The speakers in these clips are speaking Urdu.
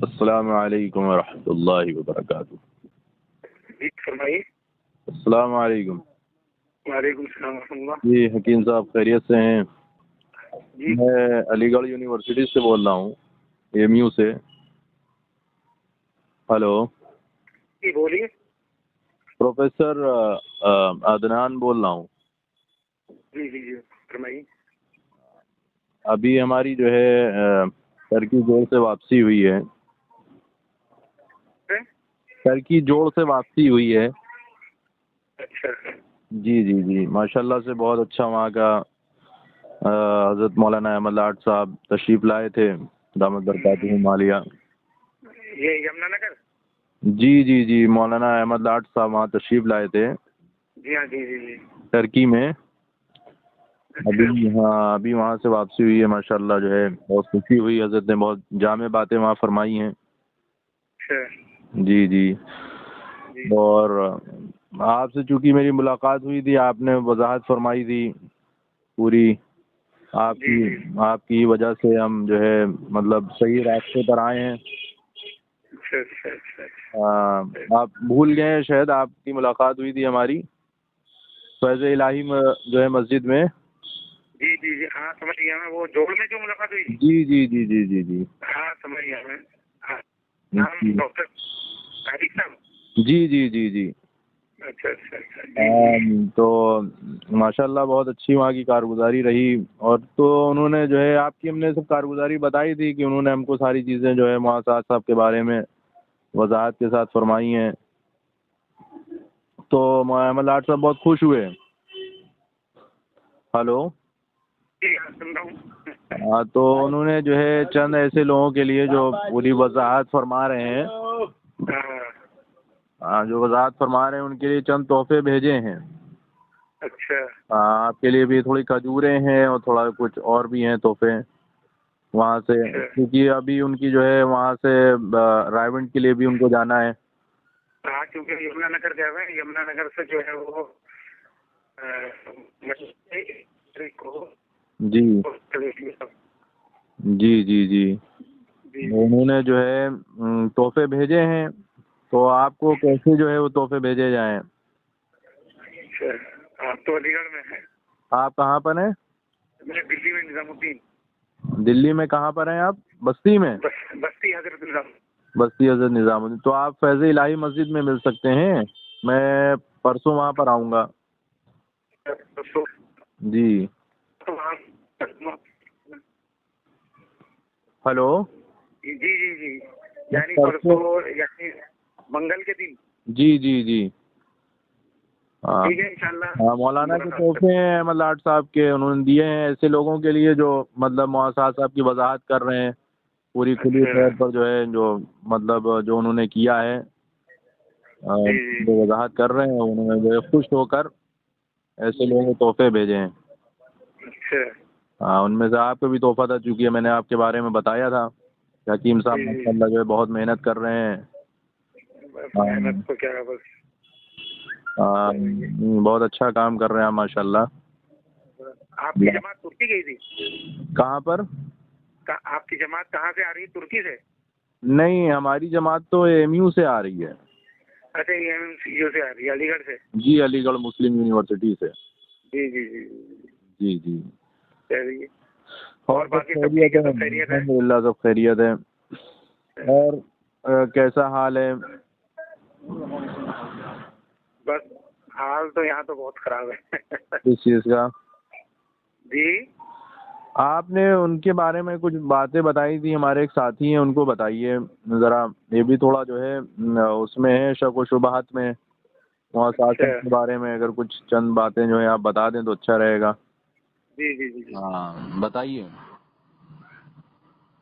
السلام علیکم ورحمۃ اللہ وبرکاتہ. جی فرمائیے. السلام علیکم. وعلیکم السلام ورحمۃ اللہ. جی حکیم صاحب خیریت سے ہیں؟ جی میں علی گڑھ یونیورسٹی سے بول رہا ہوں، ایم یو سے. ہلو جی بولیے. پروفیسر عدنان بول رہا ہوں. جی جی جی فرمائیے. ابھی ہماری جو ہے ترکی جوڑ سے واپسی ہوئی ہے. ترکی جوڑ سے واپسی ہوئی ہے. اچھا. جی جی جی ماشاء اللہ سے بہت اچھا. وہاں کا حضرت مولانا احمد لاٹ صاحب تشریف لائے تھے، دامت برکاتہم عالیہ. یہ یمنا نگر. جی جی جی مولانا احمد لاٹ صاحب وہاں تشریف لائے تھے جی ہاں جی جی جی. ترکی میں. ابھی وہاں سے واپسی ہوئی ہے. ماشاء اللہ جو ہے بہت خوشی ہوئی. حضرت نے بہت جامع باتیں وہاں فرمائی ہیں. اچھا. جی جی. اور آپ سے چونکہ میری ملاقات ہوئی تھی، آپ نے وضاحت فرمائی تھی پوری. آپ کی وجہ سے ہم جو ہے مطلب صحیح راستے پر آئے ہیں. اچھا اچھا اچھا. آپ بھول گئے ہیں شاید، آپ کی ملاقات ہوئی تھی ہماری فیض الہی جو ہے مسجد میں. جی جی جی ہاں سمجھ گیا میں. وہ جوڑ میں جو ملاقات ہوئی. جی جی جی جی جی جی ہاں سمجھ گیا میں. نام ڈاکٹر طارق صاحب. جی جی جی جی. اچھا اچھا اچھا. تو ماشاء اللہ بہت اچھی وہاں کی کارگزاری رہی. اور تو انہوں نے جو ہے آپ کی ہم نے سب کارگزاری بتائی تھی کہ انہوں نے ہم کو ساری چیزیں جو ہے محسن صاحب کے بارے میں وضاحت کے ساتھ فرمائی ہیں. تو احمد لاٹ صاحب بہت خوش ہوئے. ہلو. ہاں تو انہوں نے جو ہے چند ایسے لوگوں کے لیے جو پوری وضاحت فرما رہے ہیں، جو وضاحت فرما رہے ہیں ان کے لیے چند تحفے بھیجے ہیں. اچھا. آپ کے لیے بھی تھوڑی کھجوریں ہیں اور تھوڑا کچھ اور بھی ہیں تحفے وہاں سے، کیونکہ ابھی ان کی جو ہے وہاں سے رائے ونڈ کے لیے بھی ان کو جانا ہے. ہاں کیونکہ یمنا نگر گئے ہوئے ہیں. یمنا نگر سے جو ہے وہ جی جی جی جی انہوں نے جو ہے تحفے بھیجے ہیں. تو آپ کو کیسے جو ہے وہ تحفے بھیجے جائیں؟ اچھا. آپ تو علی گڑھ میں ہیں. آپ کہاں پر ہیں؟ میں دلی میں نظام الدین. دلی میں کہاں پر ہیں آپ؟ بستی میں؟ بستی حضرت نظام. بستی حضرت نظام الدین. تو آپ فیض الہی مسجد میں مل سکتے ہیں. میں پرسوں وہاں پر آؤں گا. جی. ہلو. جی جی جی یعنی پرسوں یعنی منگل کے دن. جی جی جی ٹھیک ہے انشاءاللہ. ہاں مولانا کے تحفے ہیں احمد لاٹ صاحب کے، انہوں نے دیے ہیں ایسے لوگوں کے لیے جو مطلب محسن صاحب کی وضاحت کر رہے ہیں پوری کھلی طور پر، جو ہے جو مطلب جو انہوں نے کیا ہے جو وضاحت کر رہے ہیں، انہوں نے جو ہے خوش ہو کر ایسے لوگوں کو تحفے بھیجے ہیں. ہاں ان میں سے آپ کو بھی تحفہ تھا، چونکہ میں نے آپ کے بارے میں بتایا تھا کہ حکیم صاحب ماشاء اللہ جو ہے بہت محنت کر رہے ہیں. محنت تو کیا ہے بس. بہت اچھا کام کر رہے ہیں ماشاء اللہ. آپ کی جماعت ترکی گئی تھی؟ کہاں پر؟ آپ کی جماعت کہاں سے آ رہی ہے؟ ترکی سے؟ نہیں ہماری جماعت تو ایم یو سے آ رہی ہے. اچھا ایم یو سے آ رہی ہے، علی گڑھ سے؟ جی علی گڑھ مسلم یونیورسٹی سے. جی جی جی جی جی. چلیے. اور باقی خیریت ہے؟ الحمد للہ سب خیریت ہے. اور کیسا حال ہے؟ بس حال تو یہاں تو بہت خراب ہے. کس چیز کا؟ جی آپ نے ان کے بارے میں کچھ باتیں بتائی تھی، ہمارے ایک ساتھی ہیں، ان کو بتائیے ذرا. یہ بھی تھوڑا جو ہے اس میں ہے شک و شبہات میں محسن کے بارے میں. اگر کچھ چند باتیں جو ہے آپ بتا دیں تو اچھا رہے گا. جی جی جی ہاں بتائیے.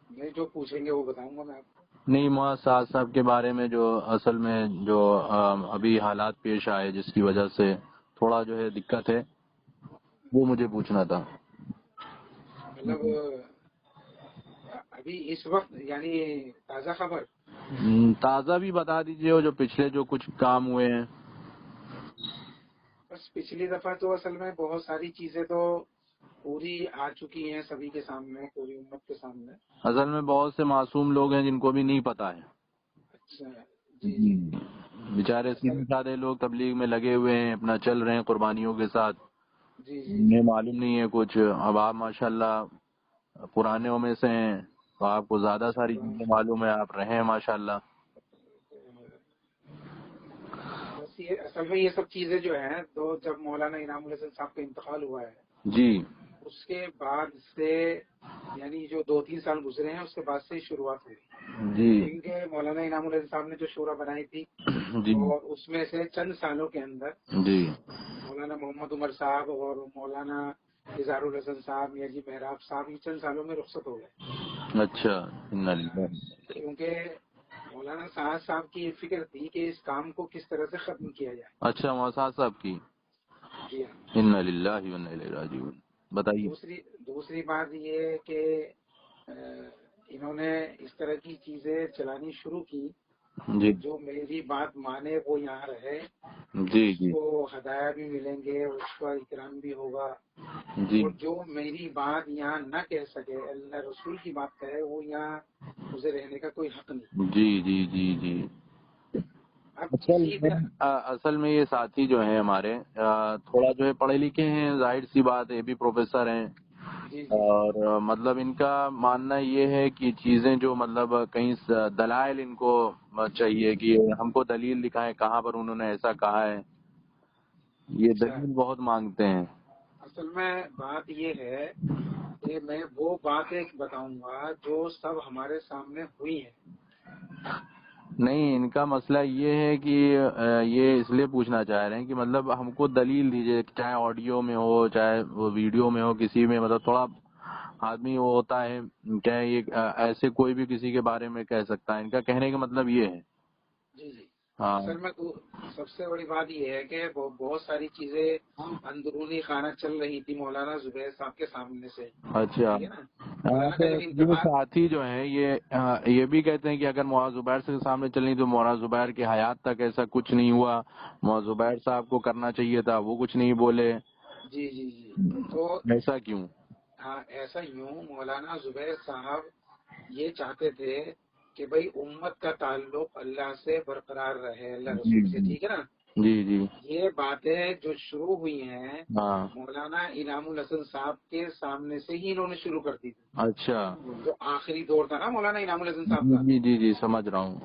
نہیں جو پوچھیں گے وہ بتاؤں گا میں آپ کو. نہیں محسن صاحب کے بارے میں جو اصل میں جو ابھی حالات پیش آئے جس کی وجہ سے تھوڑا جو ہے دقت ہے، وہ مجھے پوچھنا تھا. مطلب ابھی اس وقت یعنی تازہ خبر؟ تازہ بھی بتا دیجیے جو پچھلے جو کچھ کام ہوئے ہیں. بس پچھلی دفعہ تو اصل میں بہت ساری چیزیں تو پوری آ چکی ہیں سبھی کے سامنے، پوری امت کے سامنے. اصل میں بہت سے معصوم لوگ ہیں جن کو بھی نہیں پتا ہے. اچھا جی بیچارے سیدھے سادے لوگ تبلیغ میں لگے ہوئے ہیں، اپنا چل رہے ہیں قربانیوں کے ساتھ. جی انہیں معلوم نہیں ہے کچھ. اب آپ ماشاءاللہ پرانوں میں سے ہیں تو آپ کو زیادہ ساری چیزیں معلوم ہے، آپ رہے ہیں ماشاءاللہ. بس یہ اصل میں یہ سب چیزیں جو ہیں تو جب مولانا انعام الحسن صاحب کا انتقال ہوا ہے جی اس کے بعد سے یعنی جو 2-3 سال گزرے ہیں اس کے بعد سے شروعات ہوئی. جی کیونکہ مولانا انعام الحسن صاحب نے جو شورا بنائی تھی جی اور اس میں سے چند سالوں کے اندر جی مولانا محمد عمر صاحب اور مولانا اظہار الحسن صاحب، میاں جی محراب صاحب یہ چند سالوں میں رخصت ہو گئے. اچھا. کیونکہ مولانا سعد صاحب کی یہ فکر تھی کہ اس کام کو کس طرح سے ختم کیا جائے. اچھا موساد صاحب کی. جی ہاں. انا للہ و انا الیہ راجعون. بتائیے. دوسری بات یہ ہے کہ انہوں نے اس طرح کی چیزیں چلانی شروع کی. جی جو میری بات مانے وہ یہاں رہے، جی اس جی کو ہدایہ بھی ملیں گے، اس کا اکرام بھی ہوگا. جی اور جو میری بات یہاں نہ کہہ سکے، اللہ رسول کی بات کہے، وہ یہاں اسے رہنے کا کوئی حق نہیں. جی جی جی جی. اب اسی طرح اصل میں یہ ساتھی جو ہیں ہمارے تھوڑا جو ہے پڑھے لکھے ہیں، ظاہر سی بات ہے، یہ بھی پروفیسر ہیں. جی اور مطلب ان کا ماننا یہ ہے کہ چیزیں جو مطلب کہیں دلائل ان کو چاہیے کہ ہم کو دلیل دکھائیں کہاں پر انہوں نے ایسا کہا ہے. یہ اچھا. دلیل بہت مانگتے ہیں. اصل میں بات یہ ہے کہ میں وہ بات ایک بتاؤں گا جو سب ہمارے سامنے ہوئی ہے. نہیں، ان کا مسئلہ یہ ہے کہ یہ اس لیے پوچھنا چاہ رہے ہیں کہ مطلب ہم کو دلیل دیجئے، چاہے آڈیو میں ہو چاہے وہ ویڈیو میں ہو، کسی میں مطلب تھوڑا آدمی وہ ہوتا ہے کیا یہ ایسے کوئی بھی کسی کے بارے میں کہہ سکتا ہے. ان کا کہنے کا مطلب یہ ہے. جی جی. ہاں اصل میں تو سب سے بڑی بات یہ ہے کہ بہت ساری چیزیں اندرونی خانہ چل رہی تھی مولانا زبیر صاحب کے سامنے سے. اچھا. ٹھیک ہے نا. مولانا کا جب یہ انتقال، ساتھی جو ہیں یہ بھی کہتے ہیں کہ اگر مولانا زبیر سے سامنے چلنی تو مولانا زبیر کی حیات تک ایسا کچھ نہیں ہوا، مولانا زبیر صاحب کو کرنا چاہیے تھا، وہ کچھ نہیں بولے. جی جی جی. تو ایسا کیوں؟ ہاں ایسا یوں مولانا زبیر صاحب یہ چاہتے تھے کہ بھئی امت کا تعلق اللہ سے برقرار رہے، اللہ جی رسول سے. جی ٹھیک ہے نا. جی جی یہ باتیں جو شروع ہوئی ہیں ہاں. مولانا انعام الحسن صاحب کے سامنے سے ہی انہوں نے شروع کر دی تھی. اچھا. جو آخری دور تھا نا مولانا انعام الحسن صاحب جی کا، جی جی جی سمجھ رہا ہوں.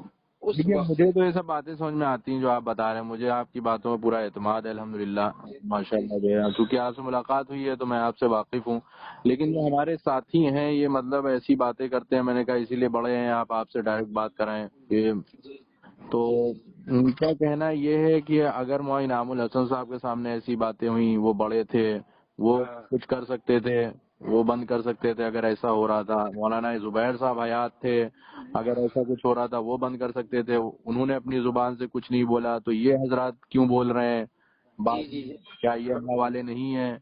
اس دیکھیے وقت سے. مجھے تو یہ سب باتیں سمجھ میں آتی ہیں جو آپ بتا رہے ہیں، مجھے آپ کی باتوں میں پورا اعتماد ہے الحمدللہ ماشاء جی اللہ جو ہے، کیونکہ آپ سے ملاقات ہوئی ہے تو میں آپ سے واقف ہوں. لیکن جو ہمارے ساتھی ہیں یہ مطلب ایسی باتیں کرتے ہیں، میں نے کہا اسی لیے بڑے ہیں آپ سے ڈائریکٹ بات کرائیں. جی تو جی ان کا کہنا یہ ہے کہ اگر مولانا انعام الحسن صاحب کے سامنے ایسی باتیں ہوئیں، وہ بڑے تھے، وہ ہاں کچھ کر سکتے تھے، وہ بند کر سکتے تھے اگر ایسا ہو رہا تھا. مولانا زبیر صاحب حیات تھے، اگر ایسا کچھ ہو رہا تھا وہ بند کر سکتے تھے. انہوں نے اپنی زبان سے کچھ نہیں بولا تو یہ حضرات کیوں بول رہے ہیں؟ جی بات جی جی. کیا یہ اللہ والے نہیں ہیں؟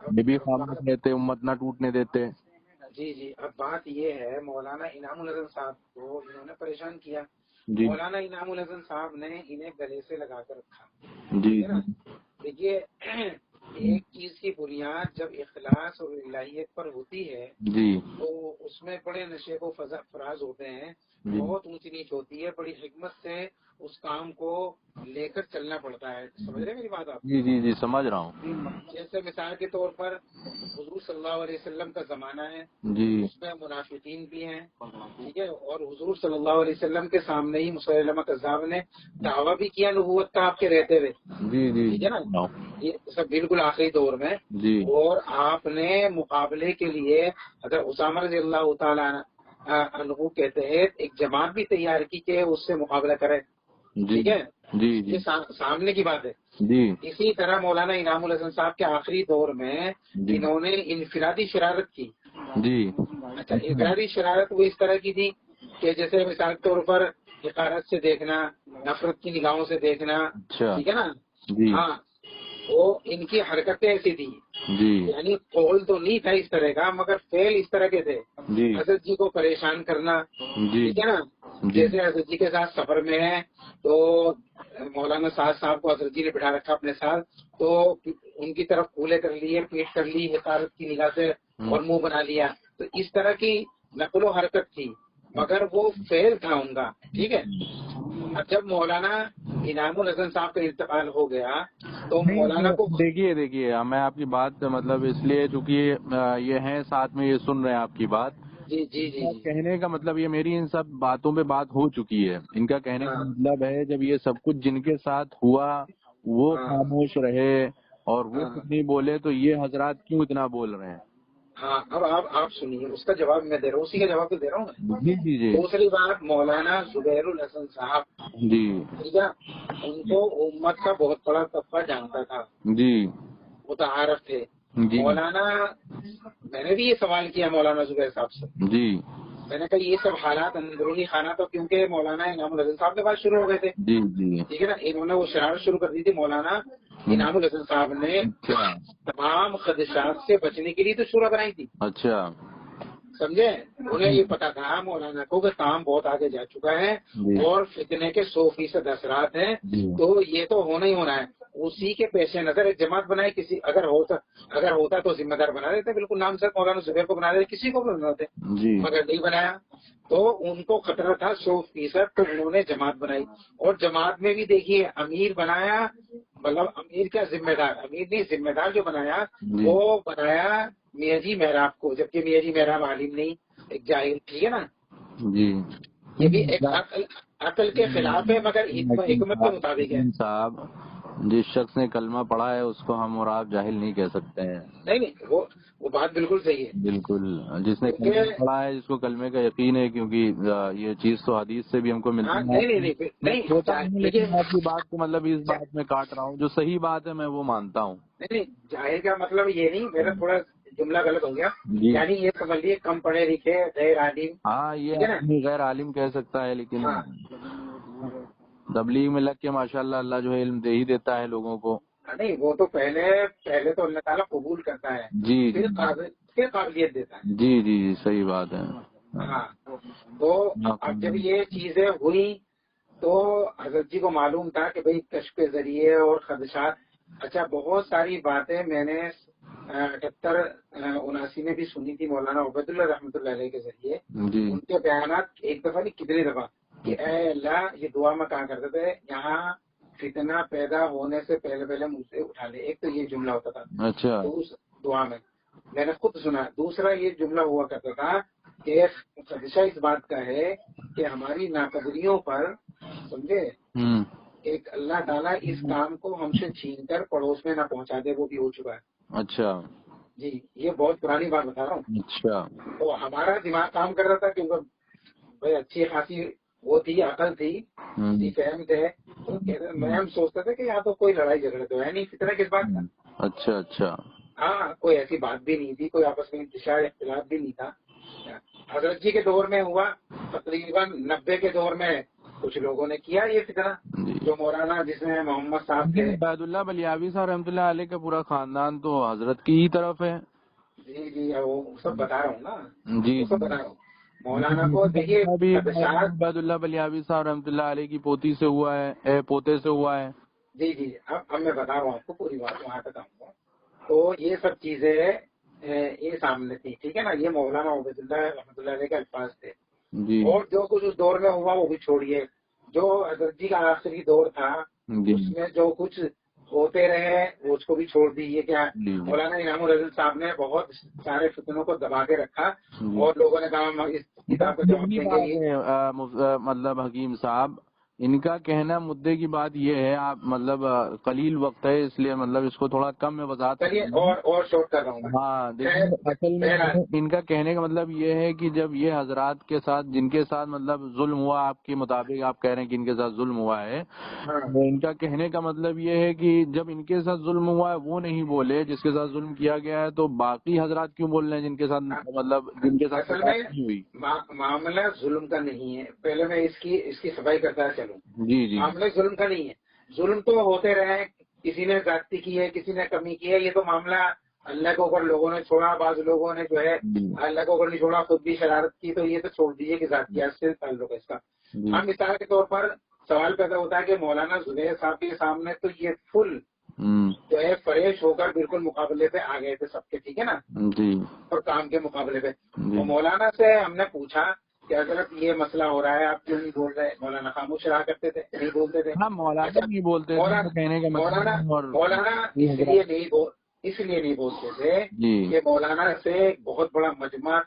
یہ بھی اب خاموش بات، رہتے، امت نہ ٹوٹنے دیتے. جی جی، اب بات یہ ہے مولانا انعام الحسن صاحب کو انہوں نے پریشان کیا. جی مولانا انعام الحسن صاحب نے انہیں گلے سے لگا کر رکھا. جی ٹھیک ہے نا. دیکھیے ایک چیز کی بنیاد جب اخلاص اور الہیت پر ہوتی ہے جی تو اس میں بڑے نشیب و فراز ہوتے ہیں، جی بہت اونچ نیچ ہوتی ہے، بڑی حکمت سے اس کام کو لے کر چلنا پڑتا ہے. سمجھ رہے ہیں میری بات آپ؟ جی جی جی سمجھ رہا ہوں. جیسے مثال کے طور پر حضور صلی اللہ علیہ وسلم کا زمانہ ہے، جی اس میں منافقین بھی ہیں. ٹھیک ہے. اور حضور صلی اللہ علیہ وسلم کے سامنے ہی مسلمہ کذاب نے دعویٰ بھی کیا نبوت کا آپ کے رہتے ہوئے. جی جی ٹھیک ہے نا. یہ سب بالکل آخری دور میں. جی اور آپ نے مقابلے کے لیے حضرت اسامہ رضی اللہ تعالیٰ عنہ کے تحت ایک جماعت بھی تیار کی کہ اس سے مقابلہ کرے. جی ٹھیک ہے. جی یہ جی سامنے کی بات ہے. جی اسی طرح مولانا انعام الحسن صاحب کے آخری دور میں جی انہوں نے انفرادی شرارت کی. جی اچھا. انفرادی شرارت وہ اس طرح کی تھی کہ جیسے مثال کے طور پر حقارت سے دیکھنا، نفرت کی نگاہوں سے دیکھنا. اچھا. ٹھیک ہے نا. جی ہاں. وہ ان کی حرکتیں ایسی تھی، جی یعنی قول تو نہیں تھا اس طرح کا مگر فعل اس طرح کے تھے. جی حضرت جی کو پریشان کرنا. جی ٹھیک ہے نا. جی جیسے حضرت جی کے ساتھ سفر میں ہے تو مولانا سعد صاحب کو حضرت جی نے بٹھا رکھا اپنے ساتھ، تو ان کی طرف کھولے کر لیے، پیٹ کر لی حقارت کی نگاہ سے اور منہ بنا لیا. تو اس طرح کی نقل و حرکت تھی، مگر وہ فعل تھا ان کا. ٹھیک ہے. اب جب مولانا انعام الحسن صاحب کا انتقال ہو گیا تو مولانا کو دیکھیے میں آپ کی بات مطلب اس لیے چونکہ یہ ہیں ساتھ میں، یہ سن رہے ہیں آپ کی بات. جی جی جی کہنے کا مطلب یہ میری ان سب باتوں پہ بات ہو چکی ہے. ان کا کہنے کا مطلب ہے جب یہ سب کچھ جن کے ساتھ ہوا وہ خاموش رہے اور وہ کچھ نہیں بولے تو یہ حضرات کیوں اتنا بول رہے ہیں؟ ہاں اب آپ سنیے، اس کا جواب میں دے رہا ہوں، اسی کا جواب تو دے رہا ہوں. جی جی جی دوسری بات، مولانا زبیر الحسن صاحب، جی ٹھیک ہے، ان کو امت کا بہت بڑا طبقہ جانتا تھا، جی متعارف تھے. جی مولانا، میں نے بھی یہ سوال کیا مولانا زبیر صاحب سے، جی میں نے کہا یہ سب حالات اندرونی خانہ تو کیونکہ مولانا انعام الحسن صاحب کے پاس شروع ہو گئے تھے. جی جی ٹھیک ہے نا، انہوں نے وہ شرارت شروع کر دی تھی. مولانا انعام الحسن صاحب نے اچھا تمام خدشات سے بچنے کے لیے تو شورا بنائی تھی. اچھا سمجھے، انہیں یہ پتا تھا مولانا کو کہ کام بہت آگے جا چکا ہے اور فتنے کے 100% اثرات ہیں، تو یہ تو ہونا ہی ہونا ہے. اسی کے پیش نظر ایک جماعت بنائی. کسی اگر ہوتا تو ذمہ دار بنا دیتے، بالکل نام سے مولانا زبیر کو بنا دیتے، کسی کو بھی بنا دیتے، مگر نہیں بنایا. تو ان کو خطرہ تھا 100%، تو انہوں نے جماعت بنائی. اور جماعت میں بھی دیکھیے امیر بنایا، مطلب امیر کیا ذمہ دار، امیر نہیں ذمہ دار جو بنایا وہ بنایا میاں جی محراب کو، جبکہ میاں جی محراب عالم نہیں، ایک جاہل. ٹھیک ہے نا. جی یہ بھی ایک عقل کے خلاف ہے مگر حکمت کے مطابق ہے. صاحب جس شخص نے کلمہ پڑھا ہے اس کو ہم اور آپ جاہل نہیں کہہ سکتے ہیں. نہیں وہ بات بالکل صحیح ہے. بالکل، جس نے کلمہ پڑھا ہے جس کو کلمے کا یقین ہے، کیونکہ یہ چیز تو حدیث سے بھی ہم کو ملتی ہے. لیکن آپ کی بات کو مطلب اس بات میں کاٹ رہا ہوں، جو صحیح بات ہے میں وہ مانتا ہوں. نہیں جاہل کا مطلب یہ نہیں، میرا تھوڑا جملہ غلط ہو گیا. یعنی یہ سمجھ لیے کم پڑھے لکھے، غیر عالم. ہاں یہ آدمی غیر عالم کہہ سکتا ہے، لیکن تبلیغ میں لگ کے ماشاءاللہ اللہ جو ہے علم دے ہی دیتا ہے لوگوں کو. نہیں وہ تو پہلے تو اللہ تعالیٰ قبول کرتا ہے، جی پھر قابلیت دیتا ہے. جی جی صحیح بات ہے. ہاں تو اب جب یہ چیزیں ہوئی تو حضرت جی کو معلوم تھا کہ بھئی کشف کے ذریعے اور خدشات. اچھا بہت ساری باتیں میں نے 78-79 میں بھی سنی تھی مولانا عبید اللہ رحمۃ اللہ علیہ کے ذریعے. ان کے بیانات ایک دفعہ نہیں کتنی دفعہ کہ اے اللہ، یہ دعا میں کہا کرتے تھے یہاں فتنہ پیدا ہونے سے پہلے مجھ سے اٹھا لے. ایک تو یہ جملہ ہوتا تھا. اچھا. تو اس دعا میں نے خود سنا. دوسرا یہ جملہ ہوا کرتا تھا کہ خدشہ اس بات کا ہے کہ ہماری ناقدریوں پر، سمجھے، ایک اللہ تعالیٰ اس کام کو ہم سے چھین کر پڑوس میں نہ پہنچا دے، وہ بھی ہو چکا ہے. اچھا جی یہ بہت پرانی بات بتا رہا ہوں. اچھا. تو ہمارا دماغ کام کر رہا تھا کیونکہ بھائی اچھی خاصی وہ تھی، عقل تھی، فہم تھے. میں ہم سوچتے تھے کہ یہاں تو کوئی لڑائی جھگڑے تو ہے نہیں، فطرہ کس بات کا. اچھا اچھا. ہاں کوئی ایسی بات بھی نہیں تھی، کوئی آپس میں انتشار اختلاف بھی نہیں تھا. حضرت جی کے دور میں ہوا، تقریباً 90 کے دور میں کچھ لوگوں نے کیا یہ فطرہ، جو مولانا جس میں محمد صاحب کے عبید اللہ بلیاوی صاحب رحمۃ اللہ علیہ کا پورا خاندان تو حضرت کی ہی طرف ہے. جی جی وہ سب بتا رہا ہوں نا. جی سب بتا رہا ہوں. مولانا کو دیکھیے عبید اللہ بلیاوی صاحب رحمۃ اللہ علیہ کی پوتی سے ہوا ہے، پوتے سے ہوا ہے. جی جی اب میں بتا رہا ہوں آپ کو پوری بات، وہاں تک آؤں گا. تو یہ سب چیزیں یہ سامنے تھی. ٹھیک ہے نا. یہ مولانا عبید اللہ رحمۃ اللہ علیہ کے الفاظ تھے. اور جو کچھ اس دور میں ہوا وہ بھی چھوڑیے. جو حضرت جی کا آخری دور تھا اس میں جو کچھ ہوتے رہے اس کو بھی چھوڑ دیجیے. کیا مولانا انعام الحسن صاحب نے بہت سارے فتنوں کو دبا کے رکھا اور لوگوں نے کہا ہم اس کتاب کو جواب دیں گے. مطلب حکیم صاحب ان کا کہنا مدعے کی بات یہ ہے، آپ مطلب قلیل وقت ہے اس لیے مطلب اس کو تھوڑا کم میں وضاحت کریے اور شارٹ کر رہا ہوں. ہاں دیکھیے اصل میں ان کا کہنے کا مطلب یہ ہے کہ جب یہ حضرات کے ساتھ جن کے ساتھ مطلب ظلم ہوا، آپ کے مطابق آپ کہہ رہے ہیں کہ ان کے ساتھ ظلم ہوا ہے، ان کا کہنے کا مطلب یہ ہے کہ جب ان کے ساتھ ظلم ہوا ہے وہ نہیں بولے جس کے ساتھ ظلم کیا گیا ہے، تو باقی حضرات کیوں بول رہے ہیں جن کے ساتھ مطلب جن کے ساتھ ہوئی. معاملہ ظلم کا نہیں ہے. پہلے میں اس کی صفائی کرتا چلوں. جی جی معاملہ ظلم کا نہیں ہے. ظلم تو ہوتے رہے، کسی نے زیادتی کی ہے، کسی نے کمی کی ہے. یہ تو معاملہ اللہ کے اوپر لوگوں نے چھوڑا، بعض لوگوں نے جو ہے اللہ کے اوپر نہیں چھوڑا، خود بھی شرارت کی. تو یہ تو چھوڑ دیجیے کہ ذاتیات سے تعلق ہے اس کا. ہم مثال کے طور پر سوال پیدا ہوتا ہے کہ مولانا زبیر صاحب کے سامنے تو یہ فل جو ہے فریش ہو کر بالکل مقابلے پہ آ گئے تھے سب کے، ٹھیک ہے نا جی، اور کام کے مقابلے پہ. تو مولانا سے ہم نے پوچھا کہ حضرت یہ مسئلہ ہو رہا ہے، آپ کیوں نہیں بول رہے؟ مولانا خاموش رہا کرتے تھے، نہیں بولتے تھے. ہاں مولانا نہیں بولتے مولانا اس لیے نہیں بولتے تھے کہ مولانا سے ایک بہت بڑا مجمع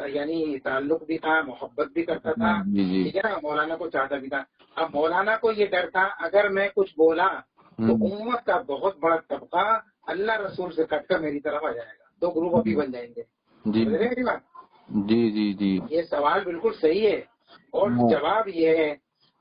یعنی تعلق بھی تھا، محبت بھی کرتا تھا، ٹھیک ہے نا، مولانا کو چاہتا بھی تھا. اب مولانا کو یہ ڈر تھا اگر میں کچھ بولا تو امت کا بہت بڑا طبقہ اللہ رسول سے کٹ کر میری طرف آ جائے گا، دو گروپ ابھی بن جائیں گے. میری بات جی یہ سوال بالکل صحیح ہے اور جواب یہ ہے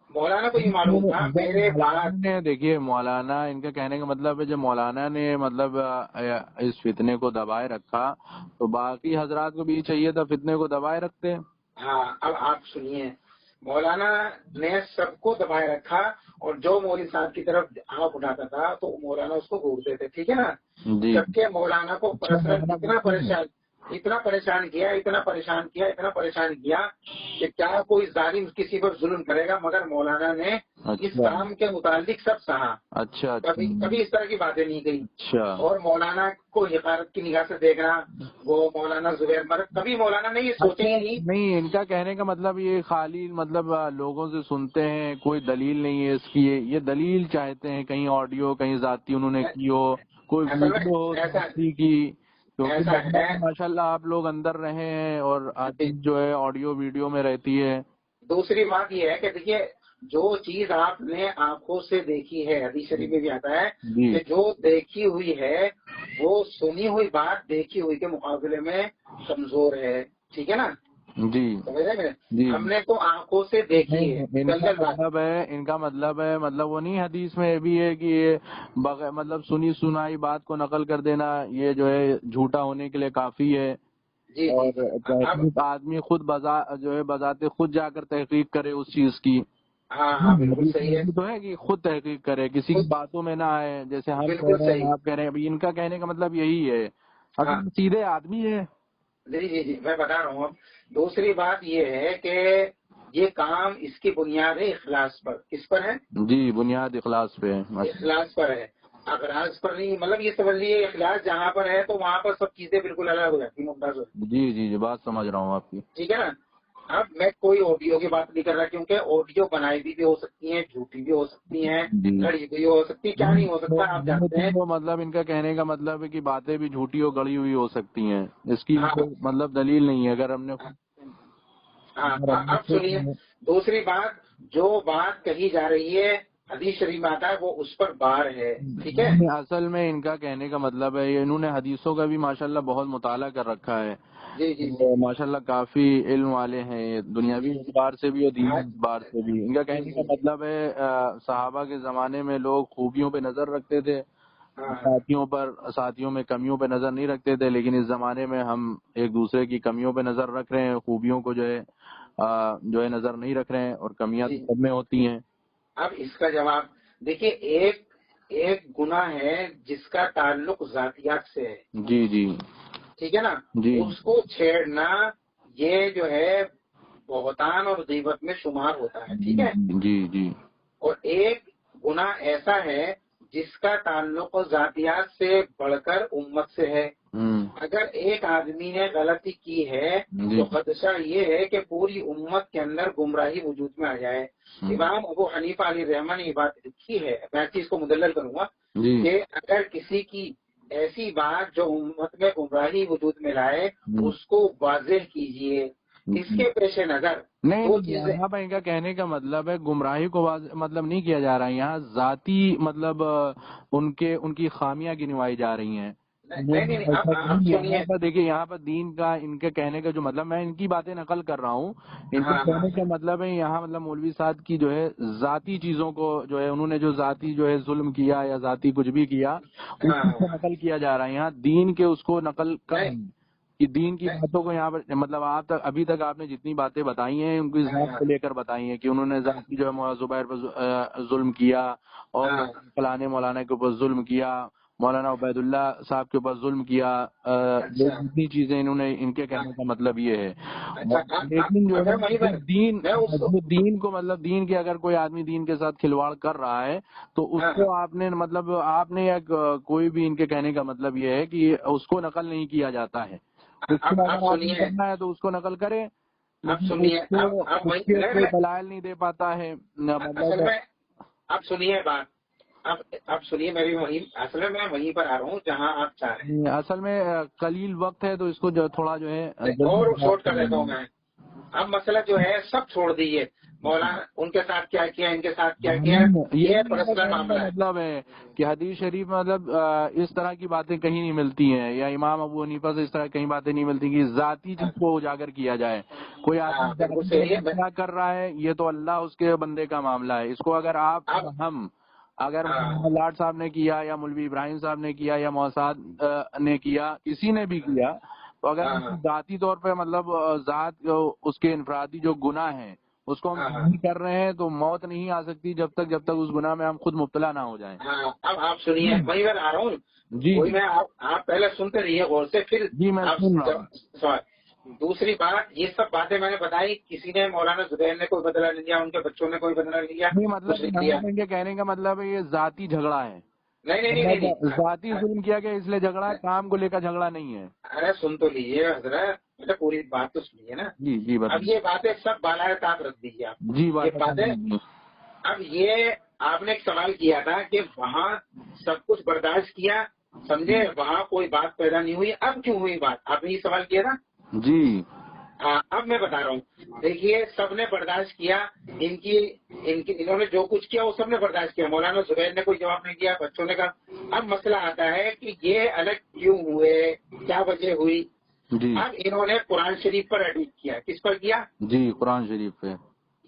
مولانا کو یہ معلوم تھا میرے بات نے. دیکھیے مولانا، ان کا کہنے کا مطلب ہے جب مولانا نے مطلب اس فتنے کو دبائے رکھا تو باقی حضرات کو بھی چاہیے تھا فتنے کو دبائے رکھتے. ہاں اب آپ سنیے، مولانا نے سب کو دبائے رکھا اور جو مولوی صاحب کی طرف ہاتھ اٹھاتا تھا تو مولانا اس کو گھورتے تھے، ٹھیک ہے نا. جبکہ مولانا کو اتنا پریشان کیا کہ کیا کوئی ظالم کسی پر ظلم کرے گا، مگر مولانا نے اس کام کے متعلق سب سہا. اچھا، کبھی اس طرح کی باتیں نہیں گئی. اچھا. اور مولانا کو حقارت کی نگاہ سے دیکھنا، وہ مولانا زبیر مرد کبھی مولانا نے یہ سوچے ہی نہیں. ان کا کہنے کا مطلب یہ خالی مطلب لوگوں سے سنتے ہیں، کوئی دلیل نہیں ہے اس کی. یہ دلیل چاہتے ہیں، کہیں آڈیو کہیں ذاتی انہوں نے کی ہو، کوئی ویڈیو ہو کسی کی. ماشاء اللہ آپ لوگ اندر رہے ہیں اور جو ہے آڈیو ویڈیو میں رہتی ہے. دوسری بات یہ ہے کہ دیکھیے جو چیز آپ نے آنکھوں سے دیکھی ہے، حدیث شریف میں بھی آتا ہے کہ جو دیکھی ہوئی ہے وہ سنی ہوئی بات دیکھی ہوئی کے مقابلے میں کمزور ہے، ٹھیک ہے نا. جی ہم نے تو آنکھوں سے دیکھی ہے. ان کا مطلب ہے مطلب وہ نہیں حدیث میں یہ بھی ہے کہ یہ بغیر مطلب سنی سنائی بات کو نقل کر دینا یہ جو ہے جھوٹا ہونے کے لیے کافی ہے. اور آدمی خود جو ہے بذات خود جا کر تحقیق کرے اس چیز کی. ہاں بالکل صحیح ہے. تو ہے کہ خود تحقیق کرے، کسی کی باتوں میں نہ آئے. جیسے ہم کہہ رہے ہیں، آپ کہہ رہے ہیں، ابھی ان کا کہنے کا مطلب یہی ہے. اگر سیدھے آدمی ہے. جی میں بتا رہا ہوں. دوسری بات یہ ہے کہ یہ کام اس کی بنیاد ہے اخلاص پر. کس پر ہے؟ جی بنیاد اخلاص پہ ہے. اخلاص پر ہے، اغراض پر نہیں. مطلب یہ سمجھ لیجیے اخلاص جہاں پر ہے تو وہاں پر سب چیزیں بالکل الگ ہو جاتی ہیں، ممتاز ہو. جی بات سمجھ رہا ہوں آپ کی. ٹھیک ہے نا. اب میں کوئی آڈیو کی بات نہیں کر رہا کیونکہ آڈیو بنائی بھی ہو سکتی ہیں، جھوٹی بھی ہو سکتی ہیں، گھڑی بھی ہو سکتی ہے. کیا نہیں ہو سکتا آپ جانتے ہیں. مطلب ان کا کہنے کا مطلب ہے کہ باتیں بھی جھوٹی اور گڑی ہوئی ہو سکتی ہیں. اس کی مطلب دلیل نہیں ہے. اگر ہم نے اب سنیے دوسری بات، جو بات کہی جا رہی ہے حدیث شریف میں آتا ہے وہ اس پر بار ہے، ٹھیک ہے. اصل میں ان کا کہنے کا مطلب ہے انہوں نے حدیثوں کا بھی ماشاءاللہ بہت مطالعہ کر رکھا ہے. جی ماشاءاللہ کافی علم والے ہیں، دنیاوی اعتبار سے بھی اور دینی اعتبار سے بھی. ان کا کہنے کا مطلب ہے صحابہ کے زمانے میں لوگ خوبیوں پہ نظر رکھتے تھے، ساتھیوں میں کمیوں پہ نظر نہیں رکھتے تھے. لیکن اس زمانے میں ہم ایک دوسرے کی کمیوں پہ نظر رکھ رہے ہیں، خوبیوں کو جو ہے نظر نہیں رکھ رہے ہیں، اور کمیاں سب میں ہوتی ہیں. اب اس کا جواب دیکھیے، ایک گناہ ہے جس کا تعلق ذاتیات سے ہے. جی ٹھیک ہے نا. اس کو چھیڑنا یہ جو ہے بہتان اور غیبت میں شمار ہوتا ہے، ٹھیک ہے. جی اور ایک گناہ ایسا ہے جس کا تعلق ذاتیات سے بڑھ کر امت سے ہے. اگر ایک آدمی نے غلطی کی ہے تو خدشہ یہ ہے کہ پوری امت کے اندر گمراہی وجود میں آ جائے. امام ابو حنیفہ علیہ الرحمہ نے یہ بات لکھی ہے، میں چیز کو مدلل کروں گا کہ اگر کسی کی ایسی بات جو امت میں گمراہی وجود میں لائے اس کو واضح کیجئے. اس کے پیش نظر نہیں، یہاں پر ان کا کہنے کا مطلب ہے گمراہی کو مطلب نہیں کیا جا رہا ہے. یہاں ذاتی مطلب ان کی خامیاں گنوائی جا رہی ہیں. دیکھیے یہاں پر دین کا ان کے کہنے کا جو مطلب، میں ان کی باتیں نقل کر رہا ہوں. ان کے کہنے کا مطلب ہے یہاں مطلب مولوی صاحب کی جو ہے ذاتی چیزوں کو جو ہے انہوں نے جو ذاتی جو ہے ظلم کیا یا ذاتی کچھ بھی کیا اس کو نقل کیا جا رہا ہے. یہاں دین کے اس کو نقل کر کہ دین کی باتوں کو یہاں پر مطلب ابھی تک آپ نے جتنی باتیں بتائی ہیں ان کی ذات کو لے کر بتائی ہیں کہ انہوں نے ذاتی جو ہے مولانا زبیر پر ظلم کیا اور فلانے مولانا کے اوپر ظلم کیا، مولانا عبید اللہ صاحب کے اوپر ظلم کیا، جتنی چیزیں انہوں نے، ان کے کہنے کا مطلب یہ ہے. لیکن جو ہے دین کو مطلب دین کے اگر کوئی آدمی دین کے ساتھ کھلواڑ کر رہا ہے تو اس کو آپ نے مطلب آپ نے یا کوئی بھی ان کے کہنے کا مطلب یہ ہے کہ اس کو نقل نہیں کیا جاتا ہے. اس کو اگر آپ نے کرنا ہے تو اس کو نقل کرے، کوئی دلائل نہیں دے پاتا ہے. اب سنیے بات، اب سنیے میری اصل میں میں وہیں پر آ رہا ہوں جہاں آپ چاہ رہے ہیں. اصل میں قلیل وقت ہے تو اس کو جو تھوڑا جو ہے اور شارٹ کر دیتا ہوں میں. اب مسئلہ جو ہے سب چھوڑ دیجیے، مولانا ان کے ساتھ کیا کیا، ان کے ساتھ کیا کیا، یہ پرسنل معاملہ ہے. مطلب ہے کہ حدیث شریف مطلب اس طرح کی باتیں کہیں نہیں ملتی ہیں، یا امام ابو حنیفہ سے اس طرح کئی باتیں نہیں ملتی کہ ذاتی چیز کو اجاگر کیا جائے. کوئی آدمی کیا کر رہا ہے یہ تو اللہ اس کے بندے کا معاملہ ہے. اس کو اگر آپ اگر لاڈ صاحب نے کیا یا مولوی ابراہیم صاحب نے کیا یا موساد نے کیا، کسی نے بھی کیا، تو اگر ذاتی طور پہ مطلب ذات اس کے انفرادی جو گناہ ہیں اس کو ہم نہیں کر رہے ہیں تو موت نہیں آ سکتی جب تک اس گناہ میں ہم خود مبتلا نہ ہو جائیں. اب آپ سنیے، وہی میں آ رہا ہوں جی. میں آپ پہلے سنتے رہیے غور سے، پھر جی میں سن رہا ہوں. دوسری بات، یہ سب باتیں میں نے بتائی، کسی نے مولانا زبیر نے کوئی بدلہ نہیں لیا، ان کے بچوں نے کوئی بدلہ نہیں لیا. مطلب ان کے کہنے کا مطلب ہے یہ ذاتی جھگڑا ہے. نہیں ذاتی ظلم کیا گیا اس لیے جھگڑا ہے، کام کو لے کر جھگڑا نہیں ہے. ارے سن تو لیجیے حضرت، پوری بات تو سنیے نا. جی اب یہ باتیں سب بالائے طاق رکھ دیجیے آپ. جی یہ باتیں اب یہ آپ نے ایک سوال کیا تھا کہ وہاں سب کچھ برداشت کیا، سمجھے، وہاں کوئی بات پیدا نہیں ہوئی، اب کیوں ہوئی بات؟ آپ نے یہ سوال کیا تھا جی. ہاں اب میں بتا رہا ہوں. دیکھیے سب نے برداشت کیا، انہوں نے جو کچھ کیا وہ سب نے برداشت کیا. مولانا زبیر نے کوئی جواب نہیں دیا، بچوں نے کہا. اب مسئلہ آتا ہے کہ یہ الگ کیوں ہوئے، کیا وجہ ہوئی. اب انہوں نے قرآن شریف پر اٹیک کیا. کس پر کیا؟ جی قرآن شریف پہ.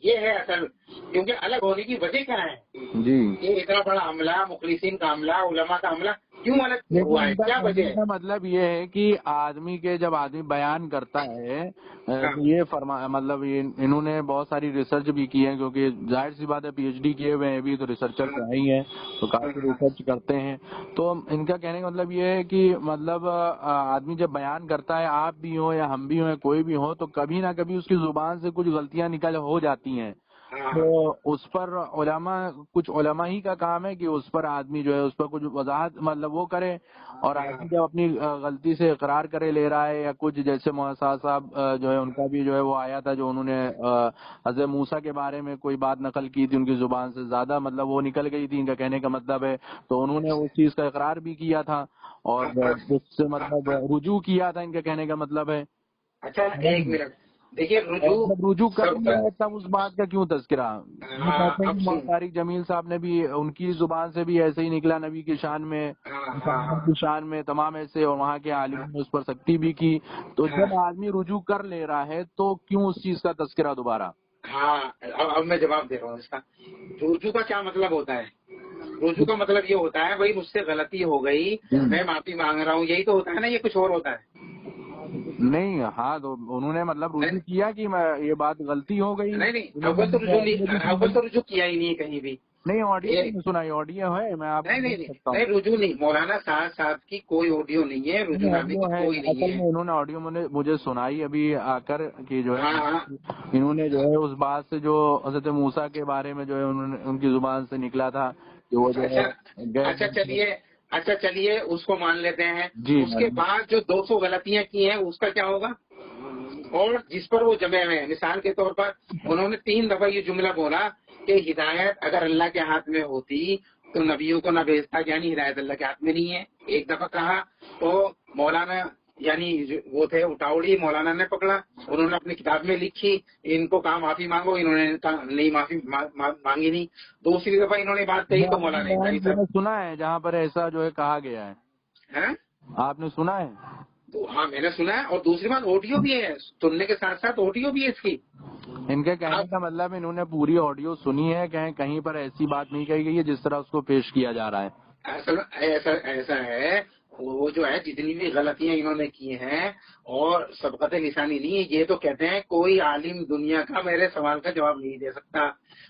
یہ ہے اصل، کیونکہ الگ ہونے کی وجہ کیا ہے؟ جی یہ اتنا بڑا عملہ، مخلصین کا عملہ، علماء کا عملہ کیوں الگ ہوا ہے، کیا وجہ ہے؟ مطلب یہ ہے کہ آدمی کے جب آدمی بیان کرتا ہے یہ مطلب انہوں نے بہت ساری ریسرچ بھی کی ہے، کیونکہ ظاہر سی بات ہے پی ایچ ڈی کیے ہوئے ہیں بھی تو ریسرچر تو ہی ہیں، تو کافی ریسرچ کرتے ہیں. تو ان کا کہنے کا مطلب یہ ہے کہ مطلب آدمی جب بیان کرتا ہے، آپ بھی ہوں یا ہم بھی ہوں یا کوئی بھی ہو، تو کبھی نہ کبھی اس کی زبان سے کچھ غلطیاں نکل ہو جاتی ہیں. تو اس پر کچھ علماء ہی کا کام ہے کہ اس پر آدمی جو ہے اس پر کچھ وضاحت مطلب وہ کرے. اور آدمی جب اپنی غلطی سے اقرار کرے لے رہا ہے، یا کچھ جیسے موساد صاحب جو ہے ان کا بھی جو ہے وہ آیا تھا، جو انہوں نے حضرت موسیٰ کے بارے میں کوئی بات نقل کی تھی، ان کی زبان سے زیادہ مطلب وہ نکل گئی تھی، ان کا کہنے کا مطلب ہے. تو انہوں نے اس چیز کا اقرار بھی کیا تھا اور اس سے مطلب رجوع کیا تھا، ان کا کہنے کا مطلب ہے. اچھا ایک منٹ دیکھیے، رجوع کر دیا ہے تب اس بات کا کیوں تذکرہ؟ طارق جمیل صاحب نے بھی ان کی زبان سے بھی ایسے ہی نکلا، نبی کی شان میں، کی شان میں تمام ایسے، اور وہاں کے عالم نے اس پر سختی بھی کی. تو جب آدمی رجوع کر لے رہا ہے تو کیوں اس چیز کا تذکرہ دوبارہ؟ ہاں اب میں جواب دے رہا ہوں اس کا. رجوع کا کیا مطلب ہوتا ہے؟ رجوع کا مطلب یہ ہوتا ہے بھائی مجھ سے غلطی ہو گئی، میں معافی مانگ رہا ہوں، یہی تو ہوتا ہے نا. یہ کچھ اور ہوتا ہے؟ نہیں. ہاں تو انہوں نے مطلب رجوع کیا کہ یہ بات غلطی ہو گئی. نہیں اول تو رجوع کیا ہی نہیں کہیں بھی. نہیں آڈیو سنائی، آڈیو ہے، میں آپ نہیں رجوع نہیں، مولانا صاحب کی کوئی آڈیو نہیں ہے، رجوع نامے کی کوئی نہیں ہے. انہوں نے آڈیو مجھے سنائی ابھی آ کر کہ جو ہے انہوں نے جو ہے اس بات سے جو حضرت موسیٰ کے بارے میں جو ہے انہوں نے ان کی زبان سے نکلا تھا کہ وہ جو ہے. اچھا چلیے اس کو مان لیتے ہیں. اس کے بعد جو 200 غلطیاں کی ہیں اس کا کیا ہوگا؟ اور جس پر وہ جمے ہوئے ہیں، مثال کے طور پر انہوں نے 3 دفعہ یہ جملہ بولا کہ ہدایت اگر اللہ کے ہاتھ میں ہوتی تو نبیوں کو نہ بھیجتا، یعنی ہدایت اللہ کے ہاتھ میں نہیں ہے. ایک دفعہ کہا تو مولانا یعنی وہ تھے اٹاوڑی، مولانا نے پکڑا، انہوں نے اپنی کتاب میں لکھی، ان کو کہا معافی مانگو، انہوں نے نہیں معافی مانگی نہیں. دوسری دفعہ انہوں نے بات کہی تو مولانا نے سنا ہے جہاں پر ایسا جو ہے کہا گیا ہے، آپ نے سنا ہے؟ ہاں میں نے سنا ہے. اور دوسری بات آڈیو بھی ہے، سننے کے ساتھ ساتھ آڈیو بھی ہے اس کی. ان کے کہنے کا مطلب انہوں نے پوری آڈیو سنی ہے، کہیں پر ایسی بات نہیں کہی گئی ہے جس طرح اس کو پیش کیا جا رہا ہے. ایسا ہے، وہ جو ہے جتنی بھی غلطیاں انہوں نے کی ہیں اور سبقت لسانی نہیں ہے، یہ تو کہتے ہیں کوئی عالم دنیا کا میرے سوال کا جواب نہیں دے سکتا.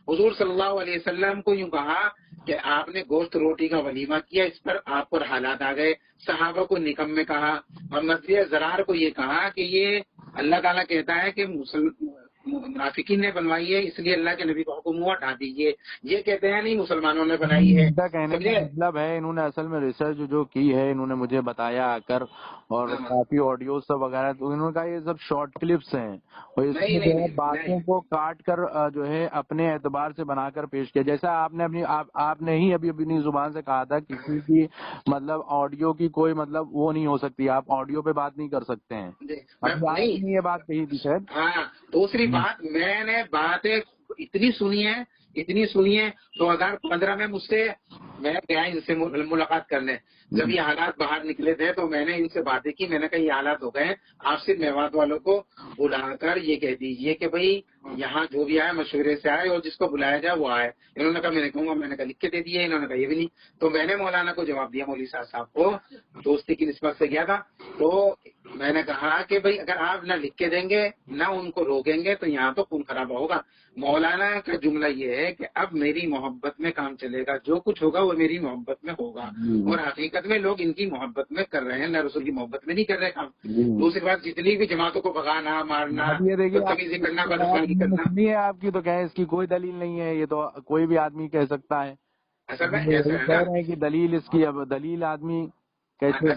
حضور صلی اللہ علیہ وسلم کو یوں کہا کہ آپ نے گوشت روٹی کا ولیمہ کیا، اس پر آپ پر حالات آ گئے، صحابہ کو نکم میں کہا، اور مسجد زرار کو یہ کہا کہ یہ اللہ تعالیٰ کہتا ہے کہ منافقین نے بنوائی ہے، اس لیے اللہ کے نبی کو حکم ہوا ہٹا دیجیے، یہ کہتے ہیں نہیں مسلمانوں نے بنائی ہے. کہنے کا مطلب ہے انہوں نے اصل میں ریسرچ جو کی ہے انہوں نے مجھے بتایا آ کر، اور کافی آڈیو سب وغیرہ، تو انہوں نے کہا یہ سب شارٹ کلپس ہیں، اور اس میں جو ہے باتوں کو کاٹ کر جو ہے اپنے اعتبار سے بنا کر پیش کیا. جیسا آپ نے آپ نے ہی ابھی اپنی زبان سے کہا تھا کسی کی مطلب آڈیو کی کوئی مطلب وہ نہیں ہو سکتی، آپ آڈیو پہ بات نہیں کر سکتے ہیں. نہیں یہ بات کہی تھی شاید. ہاں دوسری بات، میں نے باتیں اتنی سنی ہے 2015 میں مجھ سے میں گیا ان سے ملاقات کرنے، جب یہ حالات باہر نکلے تھے تو میں نے ان سے باتیں کی، میں نے کہا یہ حالات ہو گئے، آپ صرف میوات والوں کو بلا کر یہ کہہ دیجئے کہ بھائی یہاں جو بھی آئے مشورے سے آئے، اور جس کو بلایا جائے وہ آئے. انہوں نے کہا میں نے کہوں گا، میں نے کہا لکھ کے دے دیے، انہوں نے کہا یہ بھی نہیں. تو میں نے مولانا کو جواب دیا، مولوی صاحب کو دوستی کی نسبت سے گیا تھا، تو میں نے کہا کہ بھائی اگر آپ نہ لکھ کے دیں گے نہ ان کو روکیں گے تو یہاں تو خون خراب ہوگا. مولانا کا جملہ یہ ہے کہ اب میری محبت میں کام چلے گا، جو کچھ ہوگا وہ میری محبت میں ہوگا، اور حقیقت میں لوگ ان کی محبت میں کر رہے ہیں، نہ رسول کی محبت میں نہیں کر رہے کام. دوسری بات، جتنی بھی جماعتوں کو بھگانا مارنا بدتمیزی کرنا کرنا آپ کی، تو کہ اس کی کوئی دلیل نہیں ہے، یہ تو کوئی بھی آدمی کہہ سکتا ہے. اصل میں ایسا کہہ رہے ہیں کہ دلیل اس کی، اب دلیل آدمی کیسے؟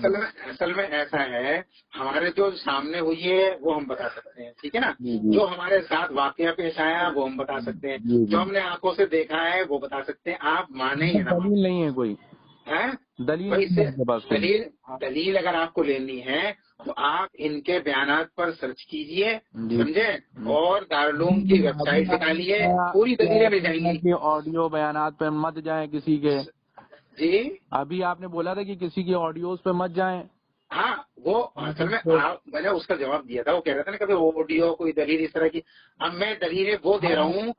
اصل میں ایسا ہے، ہمارے جو سامنے ہوئی ہے وہ ہم بتا سکتے ہیں، ٹھیک ہے نا، جو ہمارے ساتھ واقعہ پیش آیا وہ ہم بتا سکتے ہیں، جو ہم نے آنکھوں سے دیکھا ہے وہ بتا سکتے ہیں. آپ مانیں یا نہ مانیں، دلیل نہیں ہے کوئی دلیل اگر آپ کو لینی ہے تو آپ ان کے بیانات پر سرچ کیجئے، سمجھے، اور دارالعلوم کی ویب سائٹ نکالیے، پوری دلیلیں مل جائیں گی. آڈیو بیانات پہ مت جائیں کسی کے. جی ابھی آپ نے بولا تھا کہ کسی کی آڈیوز پہ مت جائیں. ہاں وہ اصل میں نے اس کا جواب دیا تھا، وہ کہہ رہا تھا نا کبھی آڈیو کوئی دلیل اس طرح کی. اب میں دلیلیں وہ دے رہا ہوں